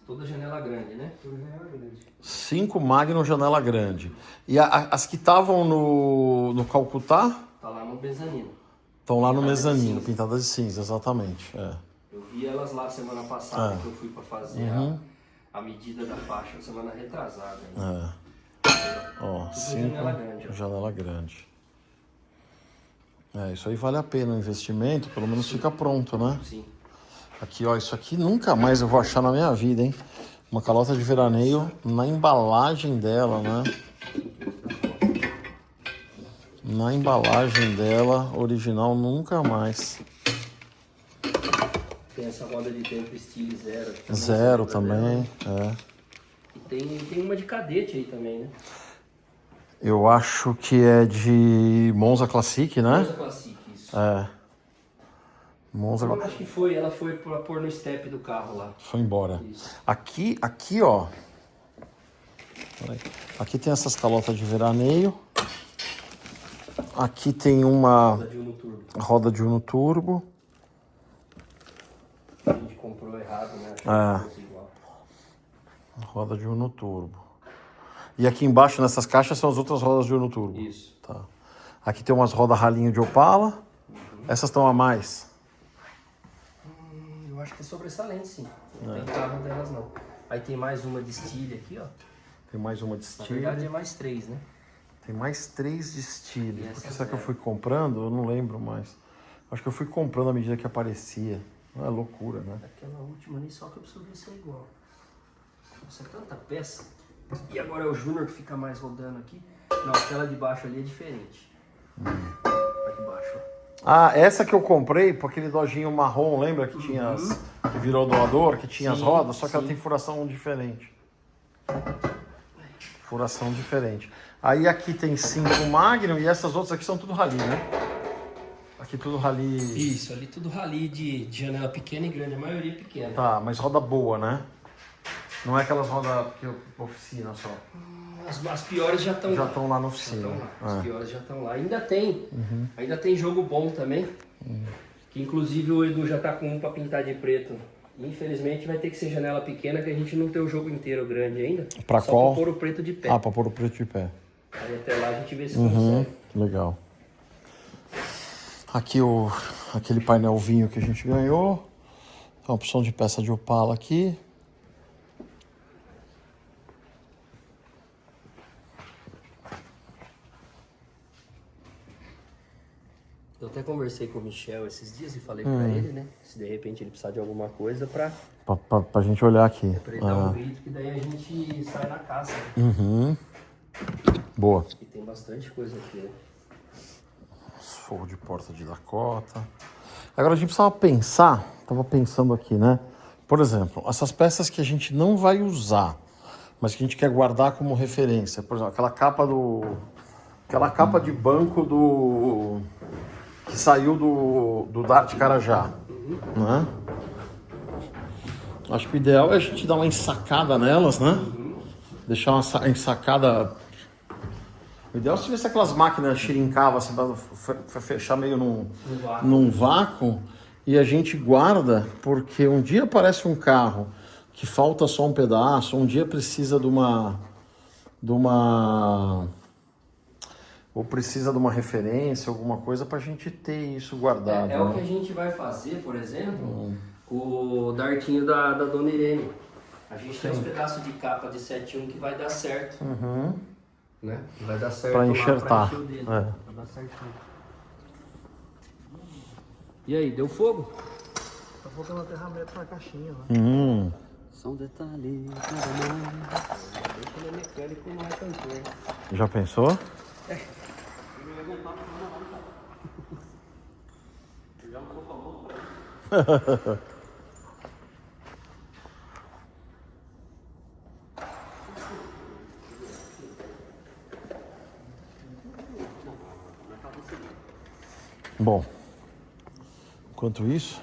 Speaker 3: Toda janela grande, né? Toda janela grande.
Speaker 1: 5 Magnum janela grande. E as que estavam no Calcutá?
Speaker 3: Tá lá no mezanino.
Speaker 1: Estão lá no mezanino, pintadas de cinza, exatamente.
Speaker 3: Eu vi elas lá semana passada, que eu fui para fazer a medida da faixa semana retrasada.
Speaker 1: Ó, 5
Speaker 3: janela grande.
Speaker 1: Janela grande. Isso aí vale a pena o investimento, pelo menos fica pronto, né?
Speaker 3: Sim.
Speaker 1: Aqui, ó, isso aqui nunca mais eu vou achar na minha vida, hein? Uma calota de veraneio na embalagem dela, né? Na embalagem dela, original, nunca mais.
Speaker 3: Tem essa roda de tempo Steel Zero.
Speaker 1: Zero também,
Speaker 3: E tem uma de cadete aí também, né?
Speaker 1: Eu acho que é de Monza Classic, né?
Speaker 3: Monza Classic, isso.
Speaker 1: Monza...
Speaker 3: Eu acho que ela foi pra pôr no step do carro lá.
Speaker 1: Foi embora.
Speaker 3: Isso.
Speaker 1: Aqui, ó. Aqui tem essas calotas de veraneio. Aqui tem uma roda de Uno Turbo.
Speaker 3: A gente comprou errado, né? Acho que fosse igual.
Speaker 1: Roda de Uno Turbo. E aqui embaixo nessas caixas são as outras rodas de Uno Turbo.
Speaker 3: Isso.
Speaker 1: Tá. Aqui tem umas rodas ralinho de Opala. Essas estão a mais.
Speaker 3: Eu acho que é sobressalente, sim. Não tem carro delas, não. Aí tem mais uma de Steel aqui, ó.
Speaker 1: Tem mais uma de
Speaker 3: Na
Speaker 1: Steel.
Speaker 3: verdade é mais 3, né?
Speaker 1: Tem mais 3 de Steel.
Speaker 3: E
Speaker 1: Porque
Speaker 3: essa
Speaker 1: será que eu
Speaker 3: zero?
Speaker 1: fui comprando? Eu não lembro mais. Acho que eu fui comprando à medida que aparecia. Não é loucura, né?
Speaker 3: Aquela última ali, só que eu preciso ver se é igual. Nossa, é tanta peça. E agora é o Júnior que fica mais rodando aqui. Não, aquela de baixo ali é diferente. A de baixo, ó.
Speaker 1: Essa que eu comprei, por aquele dojinho marrom, lembra que tinha que virou doador, que tinha as rodas, só que ela tem furação diferente. Furação diferente. Aí aqui tem 5 Magnum e essas outras aqui são tudo rally, né? Aqui tudo rally.
Speaker 3: Isso, ali tudo rally de janela pequena e grande, a maioria é pequena.
Speaker 1: Tá, mas roda boa, né? Não é aquelas rodas que oficina só.
Speaker 3: As piores já estão lá.
Speaker 1: Já estão lá na oficina.
Speaker 3: As piores já estão lá. Ainda tem jogo bom também. Que inclusive o Edu já tá com um pra pintar de preto. Infelizmente vai ter que ser janela pequena, que a gente não tem o jogo inteiro grande ainda.
Speaker 1: Pra
Speaker 3: só
Speaker 1: qual?
Speaker 3: pra pôr o preto de pé.
Speaker 1: Pra pôr o preto de pé.
Speaker 3: Aí até lá a gente vê se consegue.
Speaker 1: Legal. Aqui aquele painelzinho que a gente ganhou. A opção de peça de Opala aqui.
Speaker 3: Eu até conversei com o Michel esses dias e falei pra ele, né? Se de repente ele precisar de alguma coisa pra
Speaker 1: Pra gente olhar aqui.
Speaker 3: ele dar um grito, que daí a gente sai na caça.
Speaker 1: Boa.
Speaker 3: E tem bastante coisa aqui, né?
Speaker 1: Forro de porta de Dakota. Agora a gente precisava pensar, tava pensando aqui, né? Por exemplo, essas peças que a gente não vai usar, mas que a gente quer guardar como referência. Por exemplo, aquela capa de banco que saiu do Dart Carajá, né? Acho que o ideal é a gente dar uma ensacada nelas, né? Deixar uma ensacada. O ideal é se tivesse aquelas máquinas xirincava assim, pra fechar meio num vácuo e a gente guarda, porque um dia aparece um carro que falta só um pedaço, um dia precisa ou precisa de uma referência, alguma coisa pra gente ter isso guardado.
Speaker 3: É o que a gente vai fazer, por exemplo, com o dartinho da Dona Irene. A gente tem uns pedaços de capa de 7.1 que vai dar certo. né? Vai dar certo
Speaker 1: Pra
Speaker 3: lá
Speaker 1: enxertar.
Speaker 3: encher o dedo.
Speaker 1: É.
Speaker 3: Vai dar certinho. E aí, deu fogo?
Speaker 2: Tá faltando a ferramenta na caixinha, né?
Speaker 4: São detalhes.
Speaker 3: Deixa ele é mecânico, não é cantor.
Speaker 1: Já pensou? Bom, enquanto isso,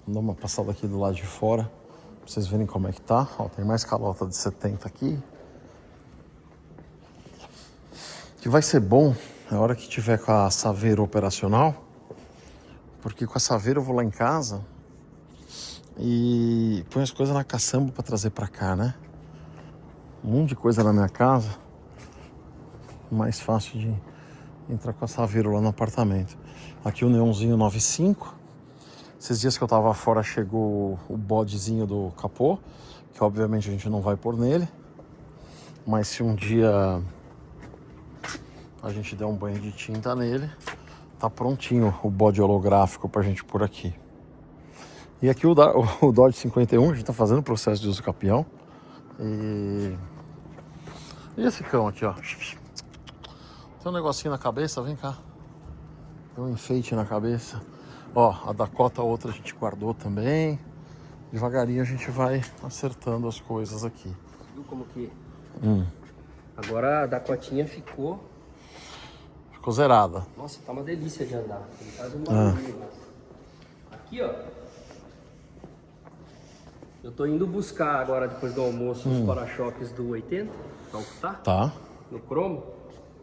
Speaker 1: vou dar uma passada aqui do lado de fora, pra vocês verem como é que tá. Ó, tem mais calota de 70 aqui. Que vai ser bom na hora que tiver com a Saveiro operacional, porque com a Saveiro eu vou lá em casa e põe as coisas na caçamba pra trazer pra cá, né? Um monte de coisa na minha casa, mais fácil de entrar com a Saveiro lá no apartamento. Aqui o neonzinho 95. Esses dias que eu tava fora chegou o bodezinho do capô, que obviamente a gente não vai pôr nele, mas se um dia a gente der um banho de tinta nele, tá prontinho o bode holográfico pra gente pôr aqui. E aqui o Dodge 51, a gente tá fazendo o processo de uso capião. E esse cão aqui, ó. Tem um negocinho na cabeça, vem cá. Tem um enfeite na cabeça. Ó, a Dakota, outra a gente guardou também. Devagarinho a gente vai acertando as coisas aqui.
Speaker 3: Viu como que... Agora a Dakotinha ficou...
Speaker 1: Ficou zerada.
Speaker 3: Nossa, tá uma delícia de andar. Ele faz um barulho. Aqui, ó. Eu tô indo buscar agora, depois do almoço, os para-choques do 80. Então,
Speaker 1: Tá.
Speaker 3: no cromo.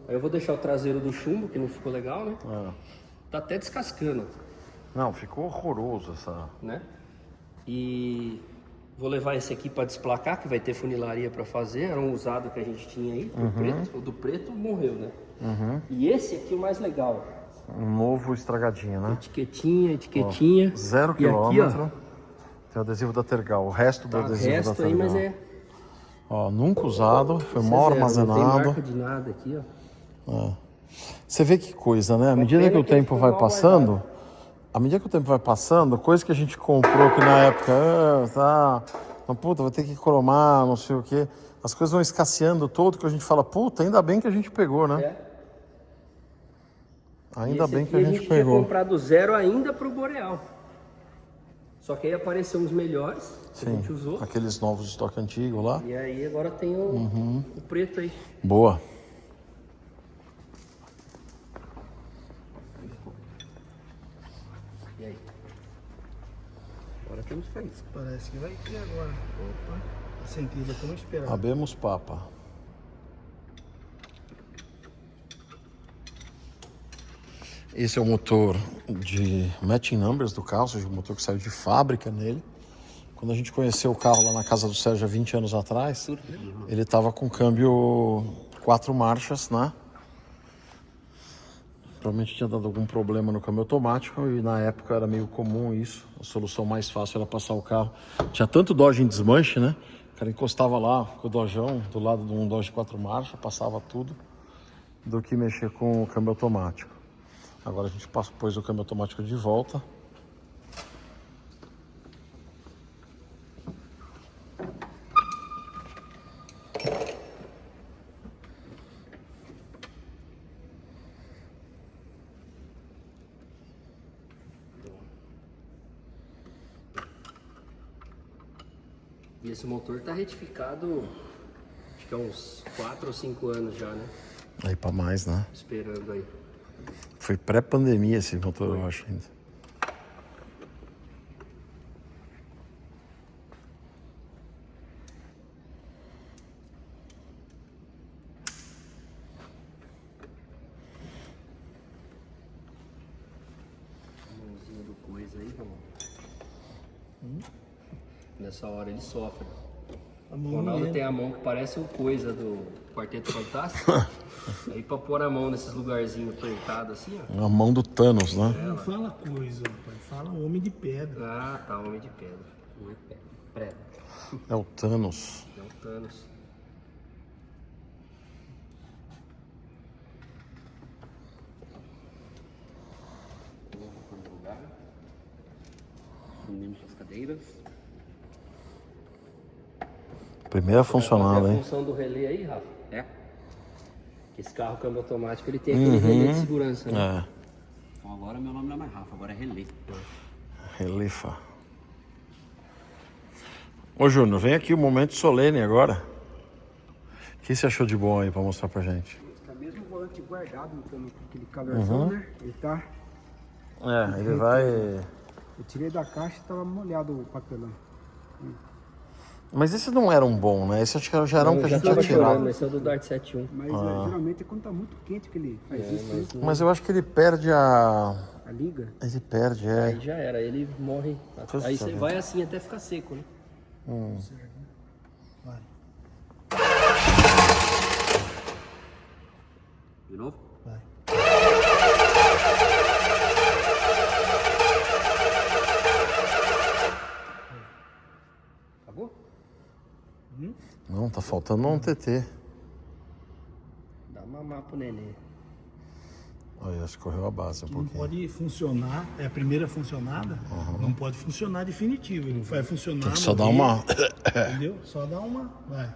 Speaker 3: Aí eu vou deixar o traseiro do chumbo, que não ficou legal, né? Tá até descascando,
Speaker 1: Não, ficou horroroso essa...
Speaker 3: né? E vou levar esse aqui para desplacar, que vai ter funilaria para fazer. Era um usado que a gente tinha aí, o preto. O do preto morreu, né? E esse aqui é o mais legal.
Speaker 1: Um novo estragadinho, né?
Speaker 3: Etiquetinha.
Speaker 1: 0
Speaker 3: E aqui, ó,
Speaker 1: quilômetro. Tem o adesivo da Tergal. O resto do
Speaker 3: tá o
Speaker 1: adesivo da
Speaker 3: resto
Speaker 1: Tergal.
Speaker 3: aí, mas é...
Speaker 1: Ó, nunca usado, foi
Speaker 3: Isso
Speaker 1: mal
Speaker 3: é zero, não tem
Speaker 1: armazenado.
Speaker 3: marca de nada aqui, ó.
Speaker 1: Você vê que coisa, né? À medida
Speaker 3: pena
Speaker 1: que o
Speaker 3: que ele
Speaker 1: tempo
Speaker 3: foi
Speaker 1: vai
Speaker 3: mal
Speaker 1: passando, à medida que o tempo vai passando, coisa que a gente comprou que na época, puta, vou ter que cromar, não sei o quê. As coisas vão escasseando todo, que a gente fala, puta, ainda bem que a gente pegou, né?
Speaker 3: É.
Speaker 1: Ainda
Speaker 3: Esse
Speaker 1: bem
Speaker 3: aqui
Speaker 1: que a gente
Speaker 3: tinha
Speaker 1: pegou.
Speaker 3: comprado zero ainda pro Boreal. Só que aí apareceram os melhores que a
Speaker 1: Sim,
Speaker 3: gente usou.
Speaker 1: aqueles novos de estoque antigo lá.
Speaker 3: E aí agora tem o preto aí.
Speaker 1: Boa.
Speaker 3: E aí? Agora temos faísca.
Speaker 2: Parece que vai ter agora. Opa, a sentida como esperado.
Speaker 1: Abemos papa. Esse é o motor de matching numbers do carro, ou seja, o motor que saiu de fábrica nele. Quando a gente conheceu o carro lá na casa do Sérgio há 20 anos atrás, ele estava com câmbio 4 marchas, né? Provavelmente tinha dado algum problema no câmbio automático e na época era meio comum isso. A solução mais fácil era passar o carro. Tinha tanto Dodge em desmanche, né? O cara encostava lá com o Dojão do lado de um Dodge 4 marchas, passava tudo, do que mexer com o câmbio automático. Agora a gente pôs o câmbio automático de volta.
Speaker 3: E esse motor tá retificado, acho que há uns 4 ou 5 anos já, né?
Speaker 1: Aí pra mais, né?
Speaker 3: Esperando aí.
Speaker 1: Foi pré-pandemia esse motor, eu acho ainda.
Speaker 3: Mãozinha do coisa aí, vamos. Nessa hora ele sofre.
Speaker 2: A
Speaker 3: O
Speaker 2: mão
Speaker 3: Ronaldo
Speaker 2: não
Speaker 3: tem a mão que parece o coisa do Quarteto Fantástico. Aí pra pôr a mão nesses lugarzinhos apertados assim, ó.
Speaker 1: A mão do Thanos, né?
Speaker 2: Não fala coisa, rapaz. Fala homem de pedra.
Speaker 3: Ah, tá, homem de pedra. Não é pedra. Prego.
Speaker 1: É o Thanos.
Speaker 3: É o Thanos.
Speaker 4: as cadeiras.
Speaker 1: Primeira funcionada,
Speaker 3: A
Speaker 1: hein?
Speaker 3: função do relé aí, Rafa.
Speaker 4: É.
Speaker 3: Que esse carro câmbio automático, ele tem aquele relé de segurança, né?
Speaker 4: Então agora meu nome não é mais Rafa, agora é Relé.
Speaker 1: Relifa. Ô Júnior, vem aqui o momento solene agora. O que você achou de bom aí pra mostrar pra gente?
Speaker 5: Tá mesmo o volante guardado, então, aquele calorzão, né? Ele tá...
Speaker 1: Ele vai...
Speaker 5: Eu tirei da caixa e tava molhado o papelão.
Speaker 1: Mas esse não era um bom, né? Esse acho que já era um que a gente tinha
Speaker 3: tava
Speaker 1: tirado.
Speaker 3: chorando, esse é o do Dart 71.
Speaker 5: Mas geralmente é quando tá muito quente que ele faz isso, né?
Speaker 1: Mas eu acho que ele perde a...
Speaker 5: A liga.
Speaker 1: Ele perde,
Speaker 3: Aí já era, ele morre.
Speaker 1: Puxa
Speaker 3: Aí você
Speaker 1: vida.
Speaker 3: vai assim até ficar seco, né?
Speaker 2: Vai.
Speaker 4: De novo?
Speaker 2: Vai.
Speaker 3: Acabou?
Speaker 1: Não, tá faltando um TT.
Speaker 3: Dá mamar pro neném.
Speaker 1: Olha, escorreu a base um
Speaker 2: Não
Speaker 1: pouquinho.
Speaker 2: pode funcionar, é a primeira funcionada, não pode funcionar definitivo. Ele vai funcionar.
Speaker 1: Tem que só
Speaker 2: no
Speaker 1: dar
Speaker 2: meio,
Speaker 1: uma...
Speaker 2: Entendeu? Só dá uma. Vai.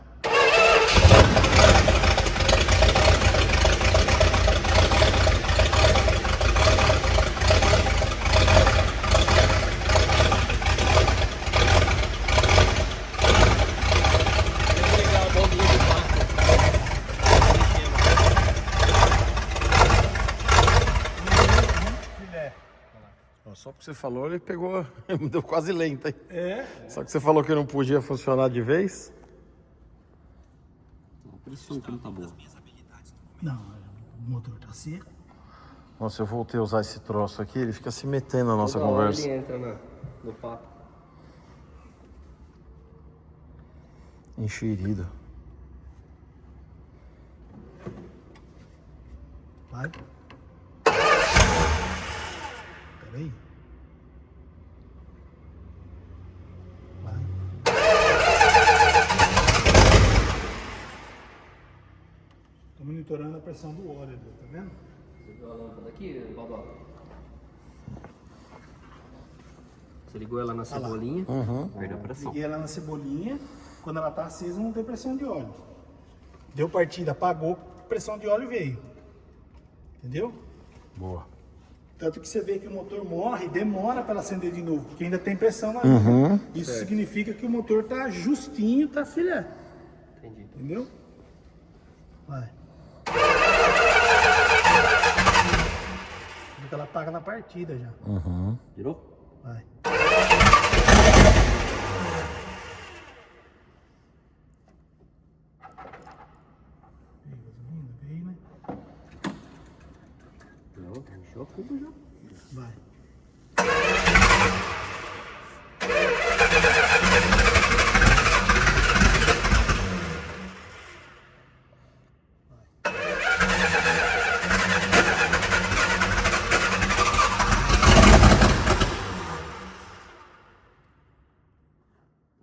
Speaker 1: Só porque você falou, ele pegou... Deu quase lenta, hein?
Speaker 2: É.
Speaker 1: Só que você falou que não podia funcionar de vez.
Speaker 4: A pressão que não tá boa.
Speaker 2: Não, o motor tá seco.
Speaker 1: Nossa, eu voltei a usar esse troço aqui, ele fica se metendo na nossa
Speaker 3: Toda hora
Speaker 1: conversa.
Speaker 3: ele entra no papo.
Speaker 1: Enxerido.
Speaker 2: Vai. Peraí. Vai. Tô monitorando a pressão do óleo, tá vendo?
Speaker 3: Você viu a lâmpada aqui, Baldó? Você ligou ela na cebolinha.
Speaker 4: Perdeu a pressão.
Speaker 2: Liguei ela na cebolinha, quando ela tá acesa não tem pressão de óleo. Deu partida, apagou, pressão de óleo veio. Entendeu?
Speaker 1: Boa.
Speaker 2: Tanto que você vê que o motor morre, demora para ela acender de novo, porque ainda tem pressão lá. Isso significa que o motor tá justinho, tá filé.
Speaker 3: Entendi.
Speaker 2: Entendeu? Vai. Porque ela apaga na partida já.
Speaker 4: De novo?
Speaker 2: Vai. Veio gasolina, veio, né?
Speaker 4: Não, encheu tudo já.
Speaker 2: Vai.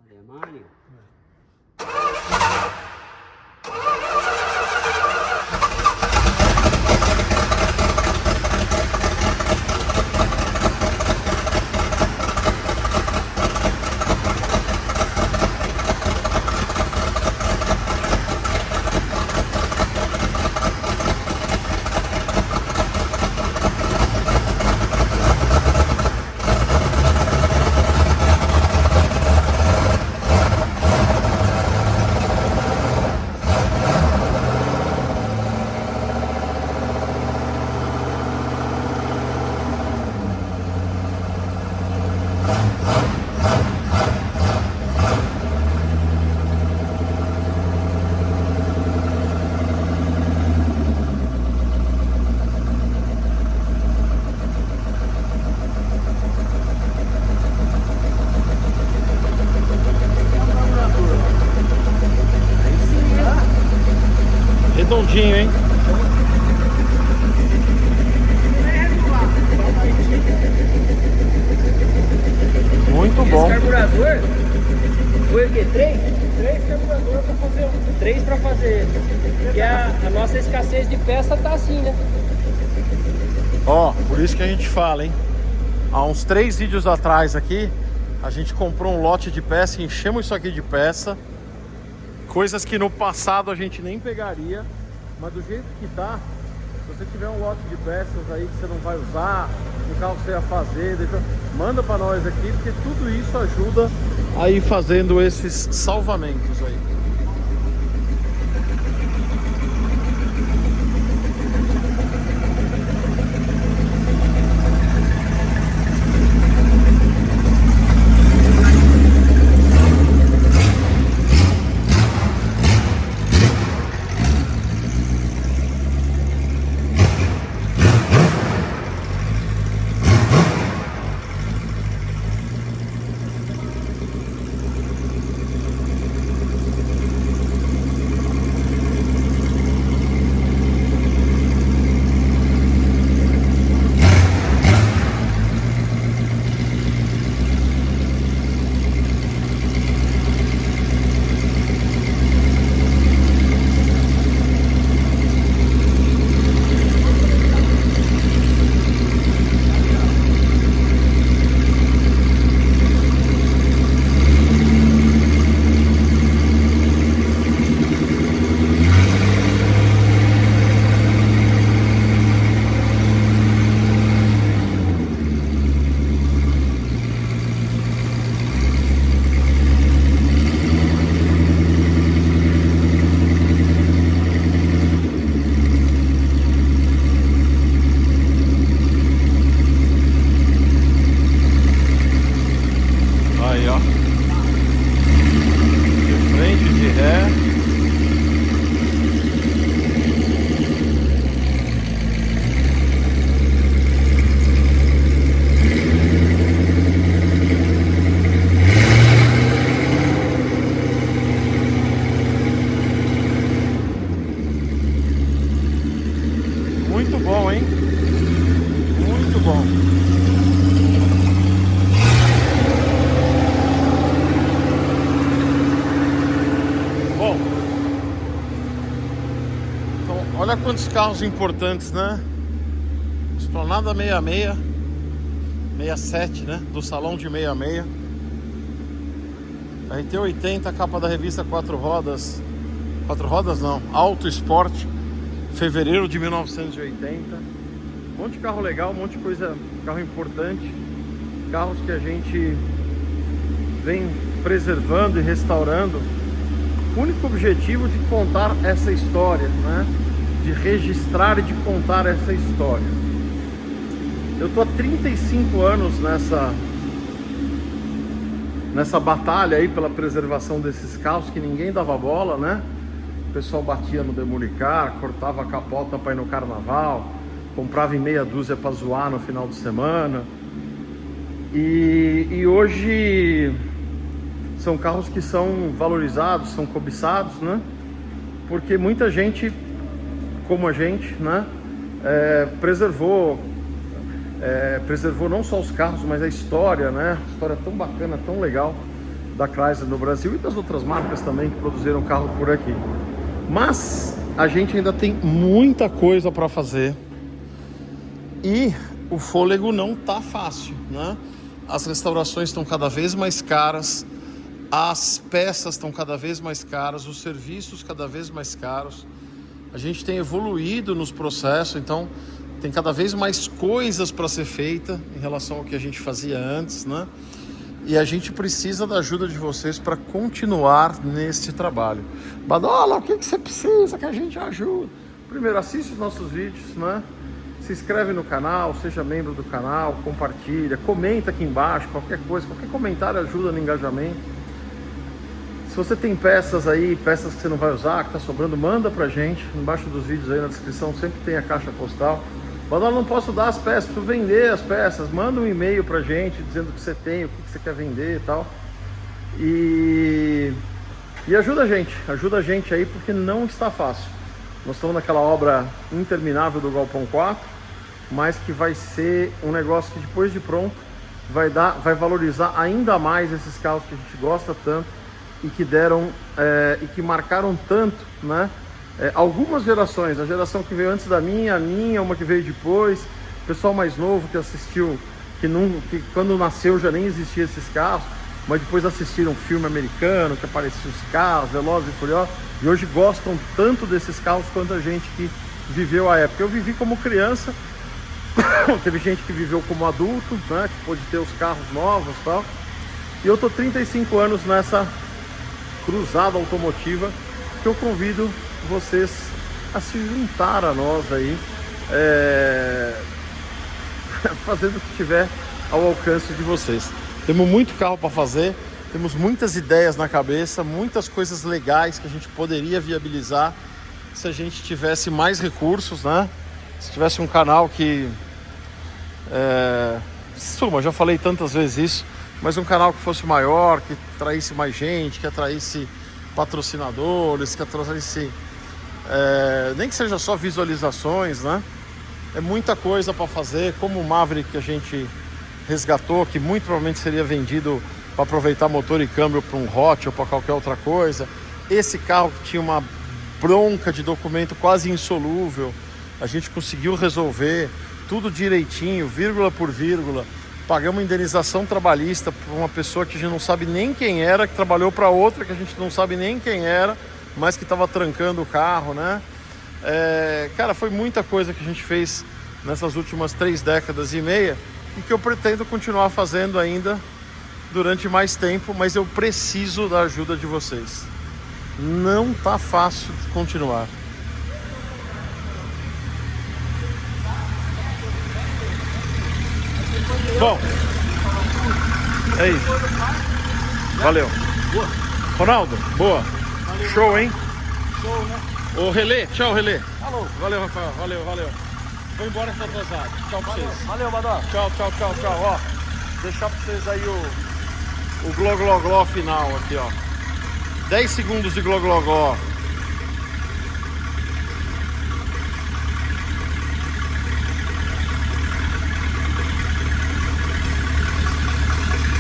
Speaker 4: Alemanha.
Speaker 1: Redondinho, hein? Muito bom.
Speaker 3: Esse carburador foi o quê? 3? 3 carburadores pra fazer um. 3 pra fazer. Porque a nossa escassez de peça tá assim, né?
Speaker 1: Ó, por isso que a gente fala, hein? Há uns 3 vídeos atrás aqui, A gente comprou um lote de peça, enchemos isso aqui de peça. Coisas que no passado a gente nem pegaria, mas do jeito que tá, se você tiver um lote de peças aí que você não vai usar, um carro que você ia fazer, manda para nós aqui, porque tudo isso ajuda a ir fazendo esses salvamentos aí. Aí, ó. De frente, de ré. Muito bom, hein? Muito bom. Bom, então olha quantos carros importantes, né? Esplanada 66, 67, né? Do salão de 66. RT80, capa da revista 4 rodas. 4 rodas não, Auto Sport, fevereiro de 1980. Um monte de carro legal, um monte de coisa, carro importante. Carros que a gente vem preservando e restaurando. O único objetivo de contar essa história, né? De registrar e de contar essa história. Eu tô há 35 anos nessa batalha aí pela preservação desses carros que ninguém dava bola, né? O pessoal batia no Demolicar, cortava a capota para ir no carnaval, comprava em meia dúzia para zoar no final de semana. E hoje são carros que são valorizados, são cobiçados, né? Porque muita gente, como a gente, né? Preservou não só os carros, mas a história, né? História tão bacana, tão legal da Chrysler no Brasil e das outras marcas também que produziram carro por aqui. Mas a gente ainda tem muita coisa para fazer e o fôlego não tá fácil, né? As restaurações estão cada vez mais caras, as peças estão cada vez mais caras, os serviços cada vez mais caros. A gente tem evoluído nos processos, então tem cada vez mais coisas para ser feita em relação ao que a gente fazia antes, né? E a gente precisa da ajuda de vocês para continuar nesse trabalho. Badola, o que você precisa que a gente ajude? Primeiro, assiste os nossos vídeos, né? Se inscreve no canal, seja membro do canal, compartilha, comenta aqui embaixo, qualquer coisa, qualquer comentário ajuda no engajamento. Se você tem peças aí, peças que você não vai usar, que tá sobrando, manda pra gente. Embaixo dos vídeos aí na descrição sempre tem a caixa postal. Badola, não posso dar as peças, preciso vender as peças. Manda um e-mail pra gente dizendo o que você tem, o que você quer vender e tal. E ajuda a gente aí, porque não está fácil. Nós estamos naquela obra interminável do Galpão 4, mas que vai ser um negócio que depois de pronto vai valorizar ainda mais esses carros que a gente gosta tanto e que deram e que marcaram tanto, né? Algumas gerações, a geração que veio antes da minha, a minha, uma que veio depois, o pessoal mais novo que assistiu que quando nasceu já nem existia esses carros, mas depois assistiram um filme americano que apareciam os carros, Velozes e Furiosos, e hoje gostam tanto desses carros quanto a gente que viveu a época. Eu vivi como criança, teve gente que viveu como adulto, né, que pôde ter os carros novos e tal. E eu tô 35 anos nessa cruzada automotiva que eu convido vocês a se juntar a nós aí, fazendo o que tiver ao alcance de vocês. Temos muito carro para fazer, temos muitas ideias na cabeça, muitas coisas legais que a gente poderia viabilizar se a gente tivesse mais recursos, né? Se tivesse um canal que... Suma, já falei tantas vezes isso, mas um canal que fosse maior, que atraísse mais gente, que atraísse patrocinadores, que atraísse... nem que seja só visualizações, né? É muita coisa para fazer, como o Maverick que a gente resgatou, que muito provavelmente seria vendido para aproveitar motor e câmbio para um Hot ou para qualquer outra coisa. Esse carro que tinha uma bronca de documento quase insolúvel, a gente conseguiu resolver tudo direitinho, vírgula por vírgula. Pagamos indenização trabalhista para uma pessoa que a gente não sabe nem quem era, que trabalhou para outra que a gente não sabe nem quem era, mas que estava trancando o carro, né? Cara, foi muita coisa que a gente fez nessas últimas 3 décadas e meia e que eu pretendo continuar fazendo ainda durante mais tempo, mas eu preciso da ajuda de vocês. Não tá fácil de continuar. Bom, é isso. Valeu. Ronaldo, boa. Show, hein?
Speaker 2: Show, né?
Speaker 1: Ô, Relê, tchau, Relê.
Speaker 2: Falou.
Speaker 1: Valeu, Rafael, valeu. Vou embora que tá atrasado. Tchau pra vocês.
Speaker 2: Valeu, Badó.
Speaker 1: Tchau. Ó, deixar pra vocês aí o gloglogó final aqui, ó. 10 segundos de gloglogó.